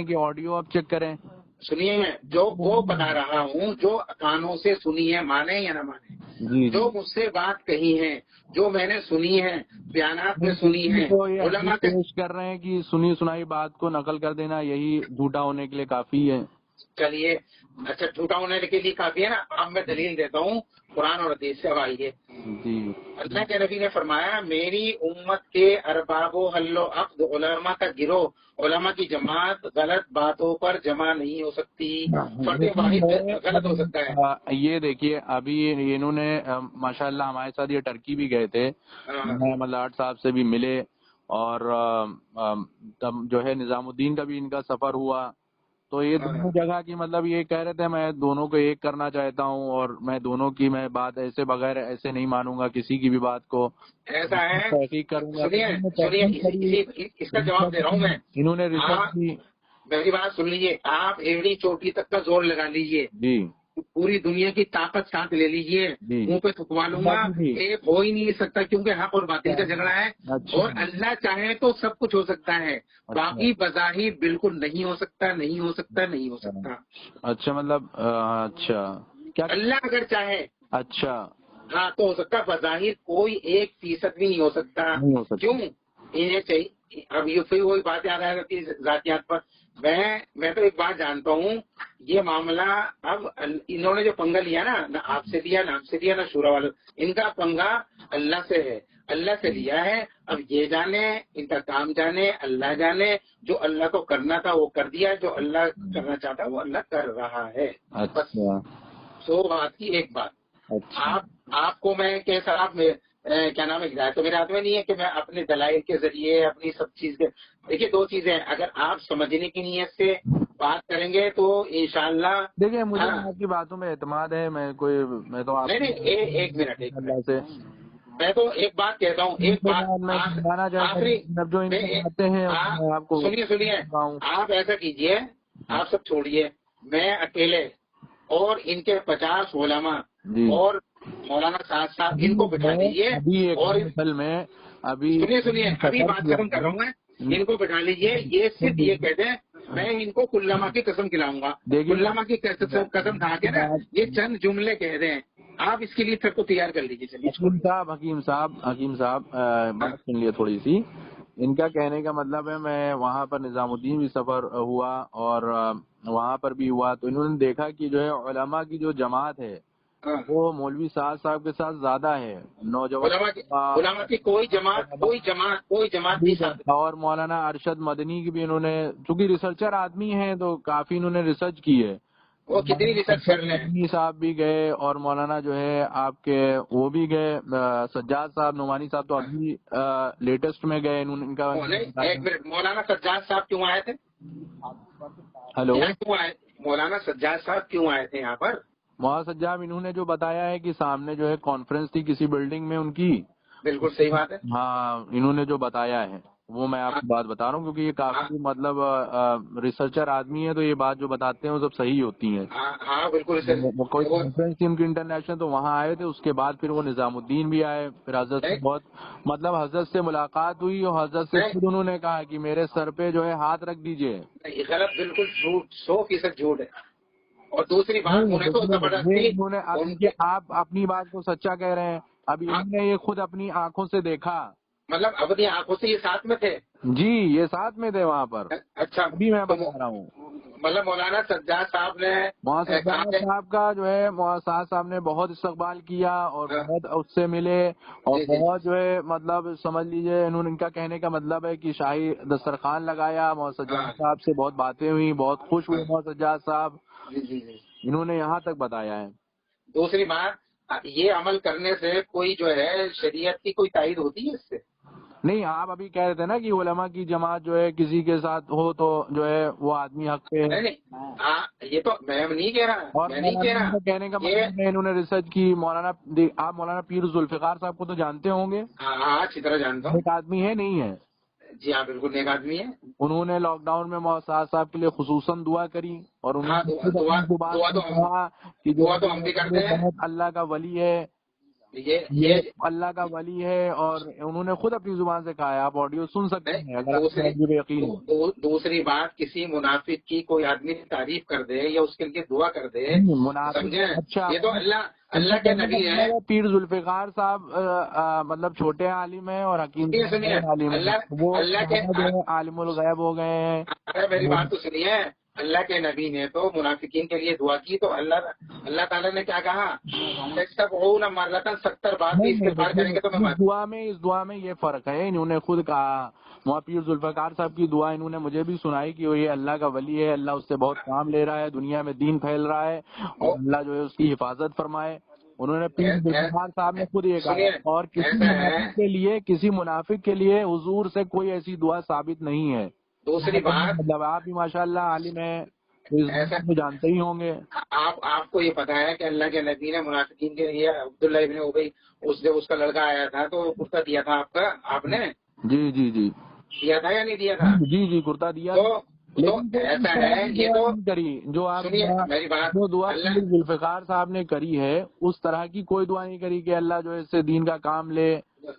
جو آڈیو آپ چیک کریں، سنیے، جو وہ بتا رہا ہوں جو کانوں سے سنی ہے، مانے یا نہ مانے، جو مجھ سے بات کہی ہے، جو میں نے سنی ہے، بیانات میں سنی ہے، علماء کوشش کر رہے ہیں کہ سنی سنائی بات کو نقل کر دینا یہی جھوٹا ہونے کے لیے کافی ہے. چلیے اچھا، جھوٹا ہونے کے لیے کافی ہے نا. اب میں دلیل دیتا ہوں قرآن اور حدیث سے. اب آئیے، اللہ کے نبی نے فرمایا میری امت کے ارباب و حل و عقد علماء کا گروہ، علماء کی جماعت غلط باتوں پر جمع نہیں ہو سکتی، فرد واحد غلط ہو سکتا ہے. یہ دیکھیے ابھی انہوں نے ماشاء اللہ ہمارے ساتھ یہ ٹرکی بھی گئے تھے، ملاٹ صاحب سے بھی ملے، اور جو ہے نظام الدین کا بھی ان کا سفر ہوا. تو یہ دونوں جگہ کی مطلب یہ کہہ رہے تھے میں دونوں کو ایک کرنا چاہتا ہوں، اور میں دونوں کی میں بات ایسے بغیر ایسے نہیں مانوں گا کسی کی بھی بات کو، ایسا ہے تحقیق کروں گا. سنیے اس کا جواب دے رہا ہوں میں. انہوں نے ریسرچ کی. میری بات سن لیجیے، آپ ایڑی چوٹی تک کا زور لگا لیجیے، جی پوری دنیا کی طاقت ساتھ لے لیجیے، منہ پہ تھکوا لوں گا، ایک ہو ہی نہیں سکتا، کیونکہ حق اور باطل کا جھگڑا ہے، اور اللہ چاہے تو سب کچھ ہو سکتا ہے، باقی بظاہر بالکل نہیں ہو سکتا، نہیں ہو سکتا، نہیں ہو سکتا. اچھا مطلب اچھا کیا اللہ اگر چاہے اچھا ہاں تو ہو سکتا، بظاہر کوئی 1% بھی نہیں ہو سکتا. کیوں؟ انہیں چاہیے. اب یہ پھر وہی بات یاد آئے گا ذاتیات پر. میں تو ایک بات جانتا ہوں، یہ معاملہ اب انہوں نے جو پنگا لیا نا، نہ آپ سے لیا نہ ہم سے لیا نہ شورا والوں، ان کا پنگا اللہ سے ہے، اللہ سے لیا ہے. اب یہ جانے، ان کا کام جانے، اللہ جانے. جو اللہ کو کرنا تھا وہ کر دیا، جو اللہ کرنا چاہتا وہ اللہ کر رہا ہے. بس 100 بات کی ایک بات. آپ کو میں کیسا آپ کیا نام ہے، ہدایت تو میرے ہاتھ میں نہیں ہے کہ میں اپنے دلائل کے ذریعے اپنی سب چیز کے. دیکھیے 2 چیزیں، اگر آپ سمجھنے کی نیت سے بات کریں گے تو انشاءاللہ. دیکھیے مجھے آپ کی باتوں میں اعتماد ہے، میں تو آپ نہیں ایک منٹ سے میں تو ایک بات کہتا ہوں، ایک بات آخری. سنیے آپ ایسا کیجئے، آپ سب چھوڑیے، میں اکیلے اور ان کے 50 علماء اور مولانا صاحب ان کو بٹھا دیجیے، اور سنیے ابھی بات ختم کر رہا ہوں میں. ان کو بٹھا لیجیے، یہ صرف یہ کہتے ہیں میں ان کو کلامہ کی قسم کھلاؤں گا. کلامہ کی قسم کھا کے نا یہ چند جملے کہہ دیں، آپ اس کے لیے سب کو تیار کر لیجیے. چلیے حکیم صاحب بات سن لیے تھوڑی سی. ان کا کہنے کا مطلب ہے میں وہاں پر نظام الدین بھی سفر ہوا اور وہاں پر بھی ہوا تو انہوں نے دیکھا کہ جو ہے علماء کی جو جماعت ہے وہ مولوی صاحب کے ساتھ زیادہ ہے. نوجوان علماء کی کوئی جماعت نہیں ساتھ. اور مولانا ارشد مدنی کی بھی انہوں نے، چونکہ ریسرچر آدمی ہیں تو کافی انہوں نے ریسرچ کی ہے. وہ کتنی ریسرچ کر رہے ہیں. مدنی صاحب بھی گئے اور مولانا جو ہے آپ کے وہ بھی گئے، سجاد صاحب نعمانی صاحب تو ابھی لیٹسٹ میں گئے. ان کا ایک منٹ، مولانا سجاد صاحب کیوں آئے تھے؟ ہلو، مولانا سجاد صاحب کیوں آئے تھے یہاں پر؟ مولانا سجاد انہوں نے جو بتایا ہے کہ سامنے جو ہے کانفرنس تھی کسی بلڈنگ میں ان کی. بالکل صحیح بات ہے. ہاں، انہوں نے جو بتایا ہے وہ میں آپ کو بات بتا رہا ہوں کیونکہ یہ کافی مطلب ریسرچر آدمی ہے تو یہ بات جو بتاتے ہیں وہ سب صحیح ہوتی ہیں. ہاں بالکل. کوئی کانفرنس تھی ان کی انٹرنیشنل تو وہاں آئے تھے. اس کے بعد پھر وہ نظام الدین بھی آئے. پھر حضرت سے بہت مطلب حضرت سے ملاقات ہوئی اور حضرت سے خود انہوں نے کہا کہ میرے سر پہ جو ہے ہاتھ رکھ دیجئے. غلط، بالکل جھوٹ، 100% جھوٹ ہے. اور دوسری بات انہوں نے آپ اپنی بات کو سچا کہہ رہے ہیں. ابھی انہوں نے یہ خود اپنی آنکھوں سے دیکھا. مطلب اپنی آنکھوں سے یہ ساتھ میں تھے؟ جی یہ ساتھ میں تھے وہاں پر. اچھا، ابھی میں بتا رہا ہوں. مطلب مولانا سجاد صاحب نے سجاد صاحب کا جو ہے مولانا صاحب نے بہت استقبال کیا اور بہت اس سے ملے اور بہت جو ہے مطلب سمجھ لیجئے انہوں نے، ان کا کہنے کا مطلب ہے کہ شاہی دسترخوان لگایا. مولانا سجاد صاحب سے بہت باتیں ہوئی، بہت خوش ہوئے مولانا سجاد صاحب. انہوں نے یہاں تک بتایا ہے. دوسری بات، یہ عمل کرنے سے کوئی جو ہے شریعت کی کوئی تائید ہوتی ہے اس سے؟ نہیں، آپ ابھی کہہ رہے تھے نا کہ علماء کی جماعت جو ہے کسی کے ساتھ ہو تو جو ہے وہ آدمی حق پہ ہے. یہ تو میں نہیں کہہ رہا. اور کہنے کا مطلب ہے انہوں نے ریسرچ کی. آپ مولانا پیر ذوالفقار صاحب کو تو جانتے ہوں گے. ہاں اچھی طرح جانتا ہوں. ایک آدمی ہے نہیں ہے؟ جی ہاں بالکل ایک آدمی ہے. انہوں نے لاک ڈاؤن میں مولانا صاحب کے لیے خصوصاً دعا کری اور انہوں نے کہا کہ جو اللہ کا ولی ہے، یہ اللہ کا ولی ہے. اور انہوں نے خود اپنی زبان سے کہا ہے. آپ آڈیو سن سکتے ہیں اگر یقین. دوسری بات، کسی منافق کی کوئی آدمی تعریف کر دے یا اس کے لیے دعا کر دے، اچھا یہ تو اللہ کے نبی ہے. پیر ذوالفقار صاحب مطلب چھوٹے عالم ہیں اور حکیم عالم ہیں. وہ عالم الغیب ہو گئے ہیں. میری بات تو سنیے، اللہ کے نبی نے تو منافقین کے لیے دعا کی تو اللہ تعالیٰ نے کیا کہا؟ 70 بار بھی استغفار کریں گے تو اس دعا میں یہ فرق ہے. انہوں نے خود کہا. پیر ذوالفقار صاحب کی دعا انہوں نے مجھے بھی سنائی کہ وہ یہ اللہ کا ولی ہے، اللہ اس سے بہت کام لے رہا ہے، دنیا میں دین پھیل رہا ہے اور اللہ جو ہے اس کی حفاظت فرمائے. انہوں نے پیر ذوالفقار صاحب نے خود یہ کہا. اور کسی منافق کے لیے حضور سے کوئی ایسی دعا ثابت نہیں ہے. دوسری بات، مطلب آپ بھی ماشاءاللہ عالم ہیں تو جانتے ہی ہوں گے. آپ کو یہ پتا ہے کہ اللہ کے نبی نے منافقین کے لیے عبداللہ ابن ابی، اس کا لڑکا آیا تھا تو کرتا دیا تھا آپ نے؟ جی جی جی دیا تھا یا نہیں دیا تھا؟ جی کرتا دیا. تو ایسا ہے یہ تو جو آپ میری بات، جو دعا ذوالفقار صاحب نے کری ہے اس طرح کی کوئی دعا نہیں کری کہ اللہ جو ہے اس سے دین کا کام لے.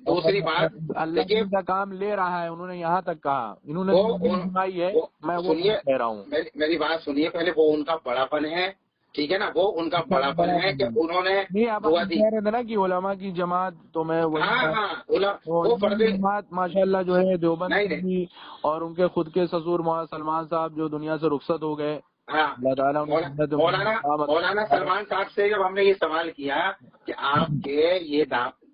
دوسری بات، اللہ دین کا کام لے رہا ہے. انہوں نے یہاں تک کہا. انہوں نے سنائی ہے، میں وہ کہہ رہا ہوں. میری بات سنیے پہلے. وہ ان کا بڑا پن ہے، ٹھیک ہے نا، وہ ان کا بڑا پن ہے کہ انہوں نے دعا دی. کہہ رہے تھے نا کہ علماء کی جماعت تو میں جماعت ماشاءاللہ جو ہے دیوبند کی اور ان کے خود کے سسور مولانا سلمان صاحب جو دنیا سے رخصت ہو گئے. مولانا سلمان صاحب سے جب ہم نے یہ سوال کیا کہ آپ کے یہ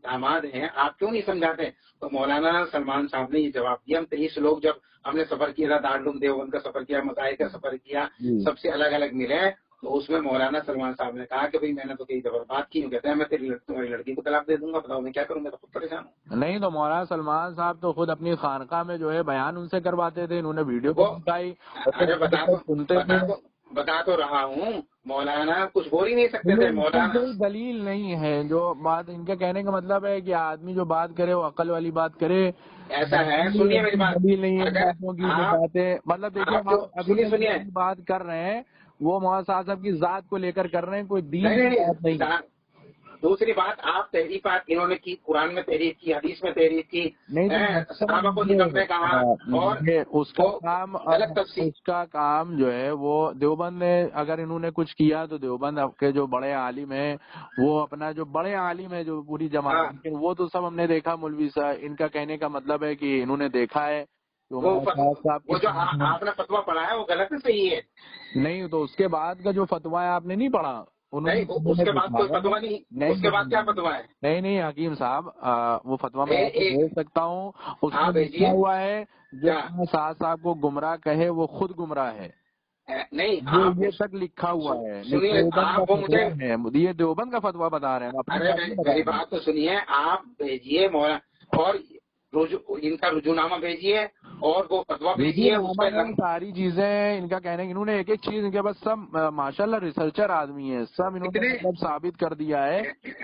داماد ہیں، آپ کیوں نہیں سمجھاتے، تو مولانا سلمان صاحب نے یہ جواب دیا. ہم 23 لوگ جب ہم نے سفر کیا تھا، دارالعلوم دیوبند کا سفر کیا، مدائن کا سفر کیا، سب سے الگ الگ ملے، تو اس میں مولانا سلمان صاحب نے کہا کہ بھئی میں نے تو کئی دفعہ بات کی. کہتے ہیں میں تمہاری لڑکی کو طلاق دے دوں گا. بتاؤ میں کیا کروں، میں تو خود پریشان ہوں. نہیں تو مولانا سلمان صاحب تو خود اپنی خانقاہ میں جو ہے بیان ان سے کرواتے تھے. انہوں نے ویڈیو کو دکھائی. بتا تو رہا ہوں، مولانا کچھ بول ہی نہیں سکتے تھے. مولانا کوئی دلیل نہیں ہے. جو بات ان کے کہنے کا مطلب ہے کہ آدمی جو بات کرے وہ عقل والی بات کرے. ایسا ہے، سنیے میری بات. دلیل نہیں ہے. مطلب دیکھیے ابھی بات کر رہے ہیں وہ مولانا صاحب کی ذات کو لے کر رہے ہیں، کوئی دین کی بات نہیں. دوسری بات آپ تحریفات انہوں نے کی، قرآن میں تحریف کی، حدیث میں تحریف کی، صحابہ کو نکمے کہا، اور اس کا کام جو ہے وہ دیوبند نے اگر انہوں نے کچھ کیا تو دیوبند کے جو بڑے عالم ہیں وہ اپنا جو بڑے عالم ہے جو پوری جماعت، لیکن وہ تو سب ہم نے دیکھا مولوی صاحب، ان کا کہنے کا مطلب ہے کہ انہوں نے دیکھا ہے وہ جو آپ نے فتویٰ پڑھا ہے وہ غلط ہے صحیح ہے؟ نہیں، تو اس کے بعد کا جو فتویٰ ہے آپ نے نہیں پڑھا؟ نہیں، اس کے بعد کوئی فتویٰ نہیں، اس کے بعد کیا فتویٰ ہے؟ نہیں حکیم صاحب، وہ فتویٰ میں بھیج سکتا ہوں، اس میں لکھا ہوا ہے جو سعد صاحب کو گمراہ کہے وہ خود گمراہ ہے، نہیں یہ تک لکھا ہوا ہے، یہ دیوبند کا فتویٰ بتا رہے ہیں۔ ارے میری بات تو سنیے، آپ بھیجیے اور ان کا رجوع بھیجیے اور وہ فتویٰ بھیجیے، ساری چیزیں ان کا کہنے انہوں نے ایک ایک چیز ان کے پاس سب ماشاءاللہ ریسرچر آدمی ہے، سب انہوں نے مطلب ثابت کر دیا ہے،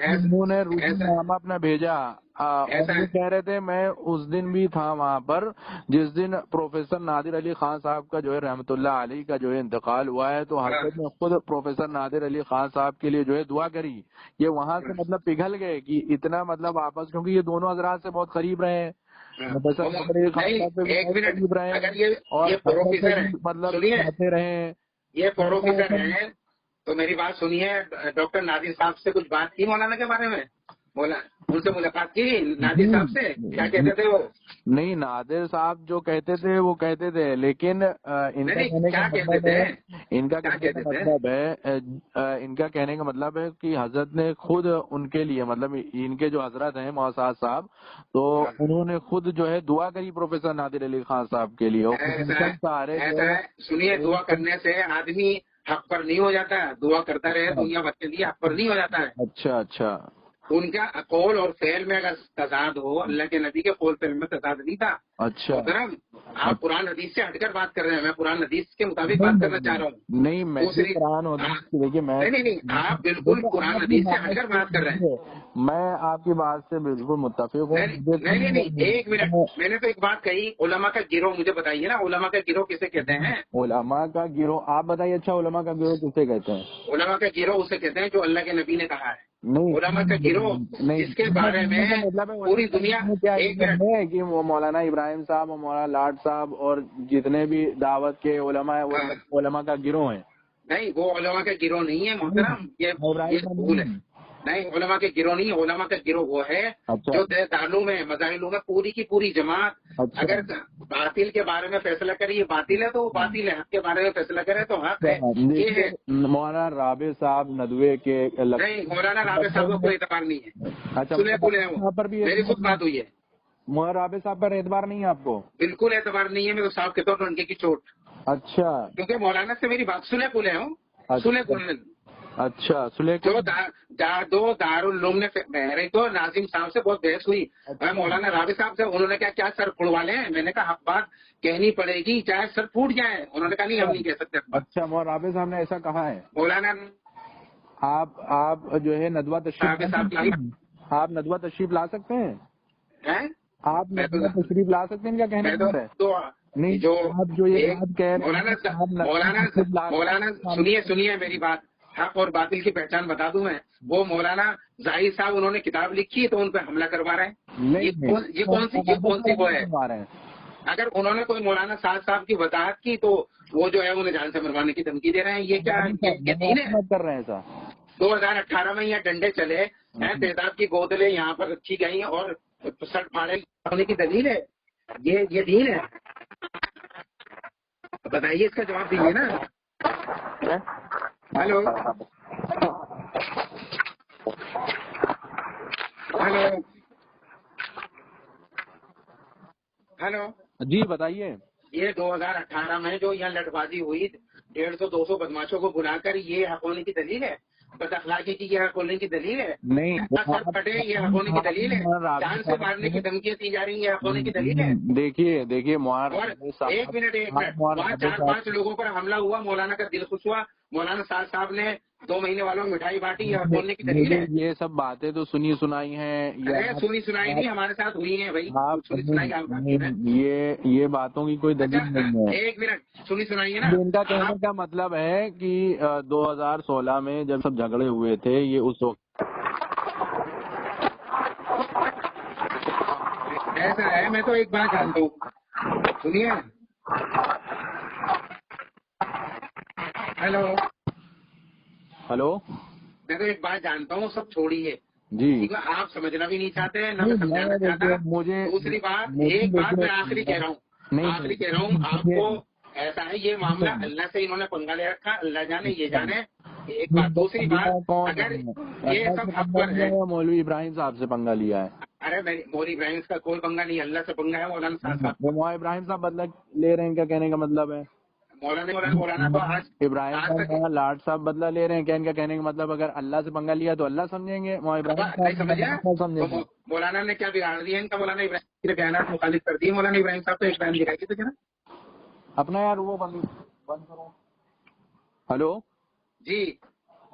انہوں نے رجوع اپنا بھیجا، اور وہ کہہ رہے تھے میں اس دن بھی تھا وہاں پر جس دن پروفیسر نادر علی خان صاحب کا جو ہے رحمۃ اللہ علیہ کا جو ہے انتقال ہوا ہے، تو حضرت نے خود پروفیسر نادر علی خان صاحب کے لیے جو ہے دعا کری، یہ وہاں سے مطلب پگھل گئے کہ اتنا مطلب آپس، کیونکہ یہ دونوں حضرات سے بہت قریب رہے ہیں، اور مطلب آتے رہے، یہ پروفیسر ہیں، تو میری بات سنیے، ڈاکٹر نادر صاحب سے کچھ بات کی مولانا کے بارے میں؟ ان سے ملاقات کی نادر صاحب سے؟ کیا کہتے تھے وہ؟ نہیں، نادر صاحب جو کہتے تھے وہ کہتے تھے، لیکن ان کا کہنے کا مطلب ہے کہ حضرت نے خود ان کے لیے، مطلب ان کے جو حضرت ہیں محسن صاحب، تو انہوں نے خود جو ہے دعا کری پروفیسر نادر علی خان صاحب کے لیے۔ سنیے، دعا کرنے سے آدمی حق پر نہیں ہو جاتا ہے، دعا کرتا رہے دنیا بھر کے لیے حق پر نہیں ہو جاتا ہے۔ اچھا، ان کا قول اور فعل میں اگر تضاد ہو، اللہ کے نبی کے قول فعل میں تضاد نہیں تھا۔ اچھا، آپ قرآن حدیث سے ہٹ کر بات کر رہے ہیں، میں قرآن حدیث کے مطابق بات کرنا چاہ رہا ہوں۔ نہیں، میں قرآن دیکھیے نہیں، آپ بالکل قرآن حدیث سے ہٹ کر بات کر رہے ہیں۔ میں آپ کی بات سے بالکل متفق ہوں۔ نہیں، ایک منٹ، میں نے تو ایک بات کہی، علماء کا گروہ مجھے بتائیے نا، علماء کا گروہ کسے کہتے ہیں؟ علماء کا گروہ آپ بتائیے۔ اچھا، علماء کا گروہ کسے کہتے ہیں؟ علماء کا گروہ اسے کہتے ہیں جو اللہ کے نبی نے کہا ہے۔ علماء کا گروہ جس کے بارے میں پوری دنیا، ایک منٹ، کہ وہ مولانا ابراہیم صاحب اور مولانا لاڈ صاحب اور جتنے بھی دعوت کے علماء ہیں وہ علماء کا گروہ ہیں۔ نہیں، وہ علماء کا گروہ نہیں ہے محترم، یہ بھول ہے۔ نہیں، علماء کے گروہ نہیں، علماء کا گروہ وہ ہے جو دارالعلوم میں، مظاہر میں پوری کی پوری جماعت اگر باطل کے بارے میں فیصلہ کرے یہ باطل ہے تو وہ باطل ہے، حق کے بارے میں فیصلہ کرے تو حق ہے۔ یہ ہے مولانا رابع صاحب ندوے کے۔ نہیں، مولانا رابع صاحب کا کوئی اعتبار نہیں ہے، سنے پلے ہیں وہ، میری خود بات ہوئی ہے۔ مولانا رابع صاحب پر اعتبار نہیں ہے آپ کو؟ بالکل اعتبار نہیں ہے، میں تو صاحب کہتا ہوں ڈنڈے کی چوٹ۔ اچھا، کیونکہ مولانا سے میری بات سنے پلے ہوں، سنے پلے۔ اچھا، دو دارالعلوم نے میرے تو ناظم صاحب سے بہت بحث ہوئی، مولانا رابع صاحب سے، انہوں نے کیا سر پھوڑوا لیں؟ میں نے کہا حق بات کہنی پڑے گی چاہے سر پھوٹ جائے، انہوں نے کہا نہیں ہم نہیں کہہ سکتے۔ اچھا، مولانا رابع صاحب نے ایسا کہا ہے؟ مولانا آپ جو ہے ندوہ تشریف لا سکتے ہیں؟ آپ ندوہ تشریف لا سکتے ہیں؟ کیا کہنا ہے؟ نہیں، جو آپ جو یہ بات کہہ رہے ہیں مولانا سنیے میری بات، حق اور باطل کی پہچان بتا دوں میں، وہ مولانا ظاہر صاحب انہوں نے کتاب لکھی تو ان پہ حملہ کروا رہے ہیں، یہ کون سی وہ ہے؟ اگر انہوں نے کوئی مولانا سعد صاحب کی وضاحت کی تو وہ جو ہے انہیں جان سے مروانے کی دھمکی دے رہے ہیں، یہ کیا دین ہے؟ کر رہے ہیں سر 2018 میں یہ ڈنڈے چلے ہیں، تعداد کی بوتلیں یہاں پر رکھی گئی اور سر پھاڑے ہونے کی دلیل ہے، یہ دین ہے؟ بتائیے، اس کا جواب دیجیے نا۔ ہلو جی بتائیے۔ یہ 2018 میں جو یہاں لٹ بازی ہوئی 150-200 بدماشوں کو بلا کر، یہ حق ہونے کی دلیل ہے؟ بد اخلاقی کی یہ حق ہونے کی دلیل ہے؟ نہیں، سر پھٹے یہ حق ہونے کی دلیل ہے؟ جان سے مارنے کی دھمکیاں دی جا رہی ہیں، یہ حق ہونے کی دلیل ہے؟ دیکھیے ایک منٹ، وہاں 4-5 لوگوں پر حملہ ہوا، مولانا کا دل خوش ہوا، مولانا صاحب صاحب نے 2 مہینے والوں میں مٹھائی بانٹی، یہ بولنے کی دلیل ہے؟ یہ سب باتیں تو سنی سنائی ہیں، سنی سنائی نہیں، ہمارے ساتھ ہوئی ہیں بھائی، سنی سنائی، یہ باتوں کی کوئی دلیل نہیں ہے۔ ایک منٹ، سنی سنائی ہے نا؟ ان کا کہنے کا مطلب ہے کہ 2016 میں جب سب جھگڑے ہوئے تھے، یہ اس وقت ایسا ہے، میں تو ایک بات جانتا ہوں، سنیے، ہیلو، ہلو، میں تو ایک بات جانتا ہوں، سب چھوڑیے جی ٹھیک ہے، آپ سمجھنا بھی نہیں چاہتے نہ میں سمجھانا چاہتا. مجھے دوسری بات، ایک بات میں آخری کہہ رہا ہوں، آپ کو ایسا ہے یہ معاملہ اللہ سے انہوں نے پنگا لے رکھا، اللہ جانے یہ جانے. ایک بات، دوسری بات، اگر یہ سب حق پر ہے، مولوی ابراہیم صاحب سے پنگا لیا ہے. ارے مولوی ابراہیم کا کوئی پنگا نہیں، اللہ سے پنگا ہے. مولانا صاحب، وہ ابراہیم صاحب بدلہ لے رہے ہیں، کیا کہنے کا مطلب ہے؟ مولانا تو آج ابراہیم صاحب لاٹ صاحب بدلہ لے رہے ہیں، کیا ان کا کہنے کا مطلب اگر اللہ سے پنگا لیا تو اللہ سمجھیں گے، نہیں سمجھا. مولانا نے کیا بگاڑ دیا ان کا؟ مولانا ابراہیم کے بیانات مخالف کر دیے. مولانا ابراہیم صاحب تو ایک بیان دکھائیے تو کیا اپنا یار وہ بند کرو. ہلو، جی.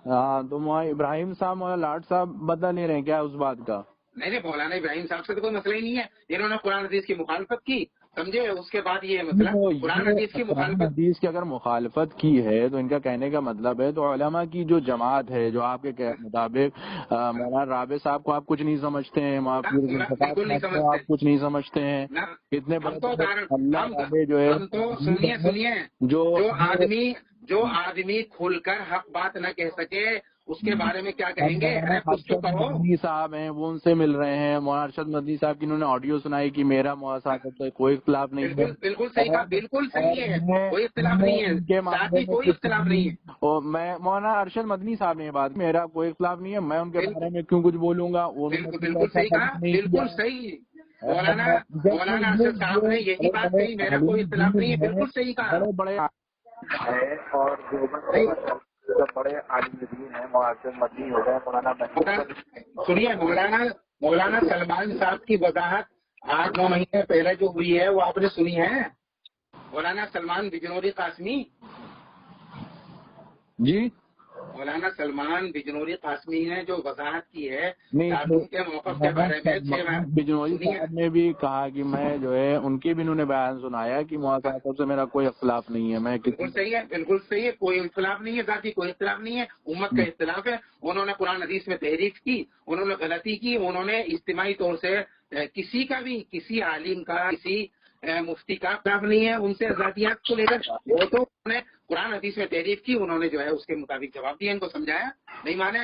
ہاں، تو ابراہیم صاحب مولانا لاٹ صاحب بدلہ لے رہے ہیں کیا اس بات کا؟ نہیں، مولانا ابراہیم صاحب سے تو کوئی مسئلہ ہی نہیں ہے. انہوں نے قرآن حدیث کی مخالفت کی، سمجھے، اس کے بعد یہ مسئلہ قرآن حدیث کی مخالفت. حدیث کی اگر مخالفت کی ہے تو ان کا کہنے کا مطلب ہے تو علماء کی جو جماعت ہے، جو آپ کے مطابق مولانا رابع صاحب کو آپ کچھ نہیں سمجھتے ہیں، بالکل نہیں سمجھتے، آپ کچھ نہیں سمجھتے ہیں، اتنے بڑے جو ہے، سنیے، جو آدمی کھل کر حق بات نہ کہہ سکے اس کے بارے میں کیا کہیں گے؟ ارشد مدنی صاحب ہیں، وہ ان سے مل رہے ہیں. مولانا ارشد مدنی صاحب کی انہوں نے آڈیو سنائی کہ میرا مولانا سے کوئی اختلاف نہیں ہے. بالکل صحیح کہا، بالکل صحیح ہے، کوئی اختلاف نہیں ہے، ساتھ ہی کوئی اختلاف نہیں ہے. اور میں مولانا ارشد مدنی صاحب نے یہ بات، میرا کوئی اختلاف نہیں ہے، میں ان کے بارے میں کیوں کچھ بولوں گا. بالکل صحیح کہا، بالکل صحیح. مولانا ارشد صاحب نے یہی بات کہی، میرا کوئی اختلاف نہیں ہے، بالکل صحیح کہا. بڑے اور بڑے عالم دین ہیں، معزز مدنی ہو گئے مولانا. سنیے، مولانا سلمان صاحب کی وضاحت 8-9 مہینے پہلے جو ہوئی ہے وہ آپ نے سنی ہے؟ مولانا سلمان بجنوری قاسمی، جی، مولانا سلمان بجنوری قاسمی نے جو وضاحت کی ہے کے موقف کے بارے میں، بجنوری صاحب نے بھی کہا کہ میں جو ہے ان کی بھی انہوں نے بیان سنایا کہ مولانا صاحب سے میرا کوئی اختلاف نہیں ہے. میں بالکل صحیح ہے، بالکل صحیح ہے، کوئی اختلاف نہیں ہے، ذاتی کوئی اختلاف نہیں ہے، امت کا اختلاف ہے. انہوں نے قرآن حدیث میں تحریف کی، انہوں نے غلطی کی، انہوں نے اجتماعی طور سے کسی عالم کا، کسی مفتی کا اختلاف نہیں ہے ان سے ذاتیات کو لے کر. وہ تو انہوں نے قرآن حدیث میں تحریف کی، انہوں نے جو ہے اس کے مطابق جواب دیا، ان کو سمجھایا، نہیں مانے.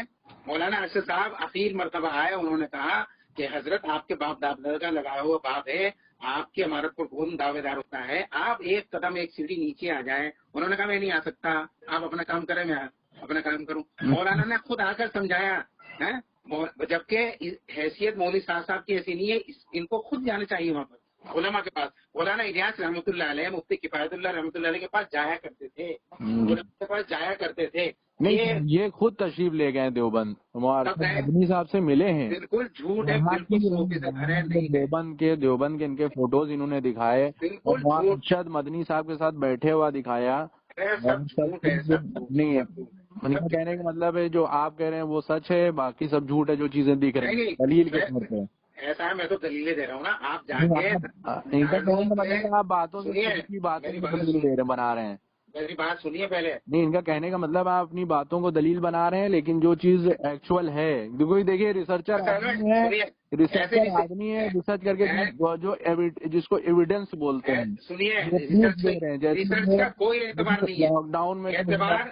مولانا ارشد صاحب آخر مرتبہ آئے، انہوں نے کہا کہ حضرت آپ کے باپ دادا کا لگایا ہوا باب ہے، آپ کی عمارت پر کون دعوے دار ہوتا ہے، آپ ایک قدم ایک سیڑھی نیچے آ جائیں. انہوں نے کہا میں نہیں آ سکتا، آپ اپنا کام کریں، میں اپنا کام کروں. مولانا نے خود آ کر سمجھایا، جبکہ حیثیت مولوی صاحب کی ایسی نہیں ہے، ان کو خود جانا چاہیے وہاں پر علماء کے پاس. مولانا الیاس رحمۃ اللہ علیہ، مفتی کفایت اللہ رحمۃ اللہ علیہ کے پاس جایا کرتے تھے، کے پاس جایا کرتے تھے. یہ خود تشریف لے گئے دیوبند، مدنی صاحب سے ملے ہیں. بالکل جھوٹ ہے، دیوبند کے ان کے فوٹوز انہوں نے دکھائے، اور ارشد مدنی صاحب کے ساتھ بیٹھے ہوا دکھایا. نہیں ہے، کہنے کا مطلب ہے جو آپ کہہ رہے ہیں وہ سچ ہے، باقی سب جھوٹ ہے جو چیزیں دکھ رہی ہیں دلیل کے طور پہ. ایسا ہے، میں تو دلیلیں دے رہا ہوں نا، آپ جا کے آپ باتوں سے بنا رہے ہیں. میری بات سنیے پہلے. نہیں، ان کا کہنے کا مطلب آپ اپنی باتوں کو دلیل بنا رہے ہیں، لیکن جو چیز ایکچوئل ہے، دیکھیے ریسرچر آدمی ہے، ریسرچ کر کے جو جس کو ایویڈنس بولتے ہیں. سنیے، ریسرچ کا کوئی اعتبار نہیں ہے. لاک ڈاؤن میں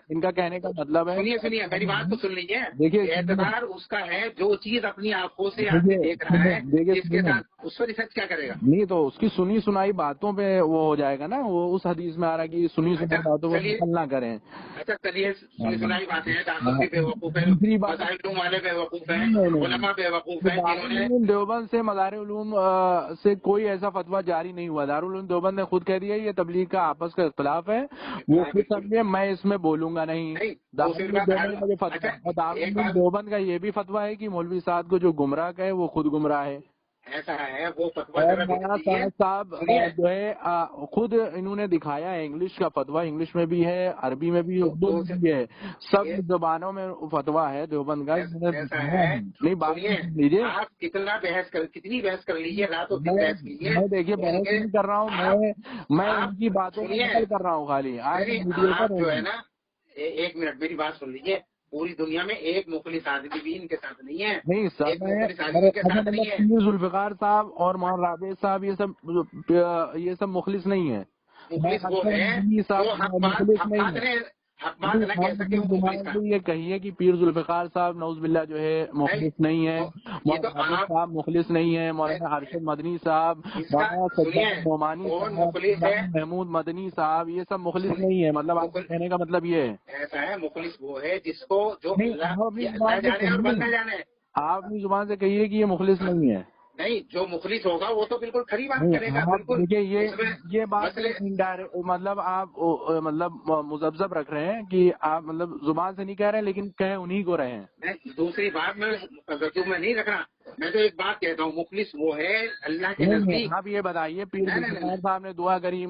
ان کا کہنے کا مطلب ہے، سنیے میری بات تو سن لیجیے. دیکھیے، اعتبار اس کا ہے جو چیز اپنی آنکھوں سے دیکھ رہا ہے، جس کے ساتھ اس پر ریسرچ کیا کرے گا. نہیں تو اس کی سنی سنائی باتوں پہ وہ ہو جائے گا نا، وہ اس حدیث میں آ رہا ہے کہ سنی سنائی باتوں کو نہ کریں. اچھا چلیے، سنی سنائی باتیں ہیں، ڈاکٹر بھی بے وقوف ہے، مظاہر علوم والے بے وقوف ہیں، علماء بے وقوف ہیں. دیوبند سے مظاہر علوم سے کوئی ایسا فتویٰ جاری نہیں ہوا. دارالعلوم دیوبند نے خود کہہ دیا یہ تبلیغ کا آپس کا اختلاف ہے، وہ خود سمجھے، میں اس میں بولوں گا نہیں. دارالعلوم دیوبند کا یہ بھی فتویٰ ہے کہ مولوی صاحب کو جو گمراہ کہے وہ خود گمراہ ہے. ایسا ہے، وہ صاحب جو ہے خود انہوں نے دکھایا ہے، انگلش کا فتویٰ انگلش میں بھی ہے، عربی میں بھی، اردو میں بھی ہے، سب زبانوں میں فتویٰ ہے دیوبند کا. نہیں بات لیجیے، آپ کتنی بحث کر لیجیے، رات و دن بحث کیجیے. میں دیکھیے بحث نہیں کر رہا ہوں، میں ان کی باتوں کو نقل کر رہا ہوں خالی. آپ جو ہے نا، ایک منٹ میری بات سن لیجیے. پوری دنیا میں ایک مخلص آدمی بھی ان کے ساتھ نہیں ہے. نہیں سر ایک مخلص آدمی کے ساتھ نہیں ہے. پیر ذوالفقار صاحب اور مولانا رابع صاحب یہ سب مخلص نہیں ہے. مخلص وہ ہے جو حق بات نہ کہہ سکے وہ مخلص تھا. یہ کہیے کہ پیر ذوالفقار صاحب نعوذ باللہ جو ہے مخلص نہیں ہے، مولانا رابع صاحب مخلص نہیں ہے، مولانا ارشد مدنی صاحب، مولانا سجاد نعمانی صاحب، محمود مدنی صاحب، یہ سب مخلص نہیں ہے. مطلب آپ کہنے کا مطلب یہ ہے ایسا ہے مخلص وہ ہے جس کو جو اللہ جانے اور بندہ جانے. آپ اپنی زبان سے کہیے کہ یہ مخلص نہیں ہے. نہیں جو مخلص ہوگا وہ تو بالکل کھری بات کرے گا. بالکل یہ بات مطلب آپ مطلب مذبذب رکھ رہے ہیں کہ آپ مطلب زبان سے نہیں کہہ رہے ہیں لیکن کہہ انہی کو رہے ہیں. دوسری بات میں نہیں رکھ رہا، میں تو ایک بات کہتا ہوں مخلص وہ ہے اللہ کے نزدیک. آپ یہ بتائیے پیر ذوالفقار صاحب نے دعا کری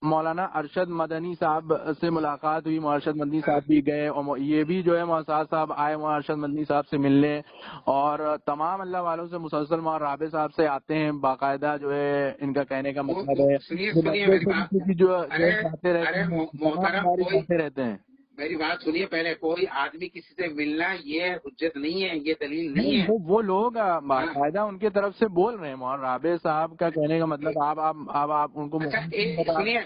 مولانا ارشد مدنی صاحب سے ملاقات ہوئی، ارشد مدنی صاحب بھی گئے اور یہ بھی جو ہے مولانا صاحب آئے وہاں ارشد مدنی صاحب سے ملنے، اور تمام اللہ والوں سے مسلسل مولانا رابع صاحب سے آتے ہیں باقاعدہ. جو ہے ان کا کہنے کا مطلب ہے جو رہتے ہیں. میری بات سنیے پہلے، کوئی آدمی کسی سے ملنا یہ حجت نہیں ہے، یہ دلیل نہیں ہے. وہ لوگ باقاعدہ ان کی طرف سے بول رہے ہیں. مولانا رابع صاحب کا کہنے کا مطلب آپ ان کو سنیے،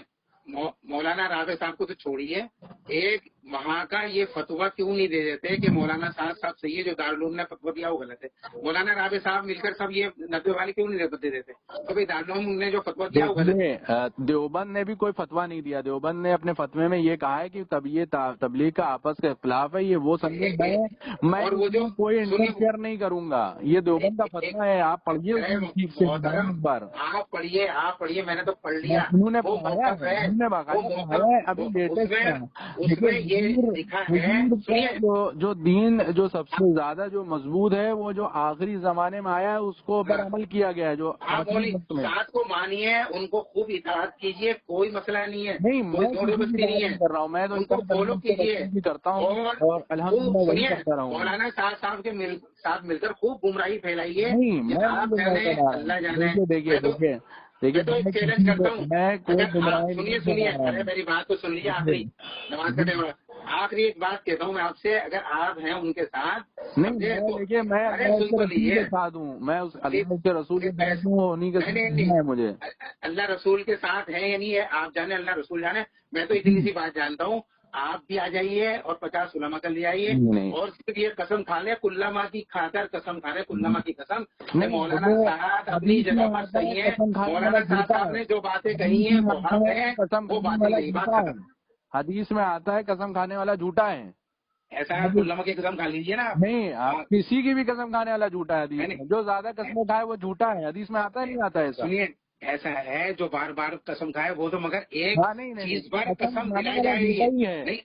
مولانا رابع صاحب کو تو چھوڑیے، ایک وہاں کا یہ فتویٰ کیوں نہیں دے دیتے کہ مولانا صاحب سے یہ جو دارالعلوم نے فتویٰ دیا وہ غلط ہے. مولانا رابع صاحب مل کر سب یہ 90 والے کیوں نہیں دے دیتے تو بھائی دارالعلوم نے جو فتویٰ دیا وہ غلط ہے. دیوبند نے بھی کوئی فتویٰ نہیں دیا. دیوبند نے اپنے فتوے میں یہ کہا ہے کہ تبلیغ کا آپس کا اختلاف ہے، یہ وہ سمجھے میں کوئی انٹرفیئر نہیں کروں گا. یہ دیوبند کا فتویٰ ہے، آپ پڑھیے آپ پڑھیے میں نے تو پڑھ لیا. انہوں نے ابھی جو دین جو سب سے زیادہ جو مضبوط ہے وہ جو آخری زمانے میں آیا ہے اس کو اوپر عمل کیا گیا ہے. جو ساتھ کو مانیے، ان کو خوب اطاعت کیجیے، کوئی مسئلہ نہیں ہے. نہیں میں کر رہا ہوں، میں تو ان کو فالو کیجیے کرتا ہوں اور الحمدللہ مولانا صاحب کے ساتھ مل کر خوب گمراہی پھیلائیے. دیکھیے تو ایک چیلنج کرتا ہوں، سنیے ارے میری بات کو سن لیجیے. آخری نماز کا ٹائم، آخری ایک بات کہتا ہوں میں آپ سے، اگر آپ ہیں ان کے ساتھ نہیں دیکھیے میں کے ساتھ ہوں، میں اس اللہ کے رسول کے ساتھ ہوں، انہیں کے ہے مجھے اللہ رسول کے ساتھ ہیں یا نہیں ہے آپ جانے، اللہ رسول جانے. میں تو اتنی سی بات جانتا ہوں، آپ بھی آ جائیے اور 50 علماء کر لے آئیے اور صرف یہ قسم کھا لیں کلما کی کھا کر قسم کھا لیں کلما کی قسم. مولانا صاحب اپنی جگہ پر صحیح ہے، مولانا صاحب نے جو باتیں کہی ہیں وہ حق ہیں، وہ باتیں نہیں. بات حدیث میں آتا ہے قسم کھانے والا جھوٹا ہے. ایسا ہے کلما کی قسم کھا لیجیے نا. نہیں آپ کسی کی بھی قسم کھانے والا جھوٹا ہے. حدیث جو زیادہ قسمیں کھائے وہ جھوٹا ہے. حدیث میں آتا ہے نہیں آتا ہے. سنیے ایسا ہے جو بار بار قسم کھائے وہ تو مگر ایک چیز پر قسم دلائی جائے گی.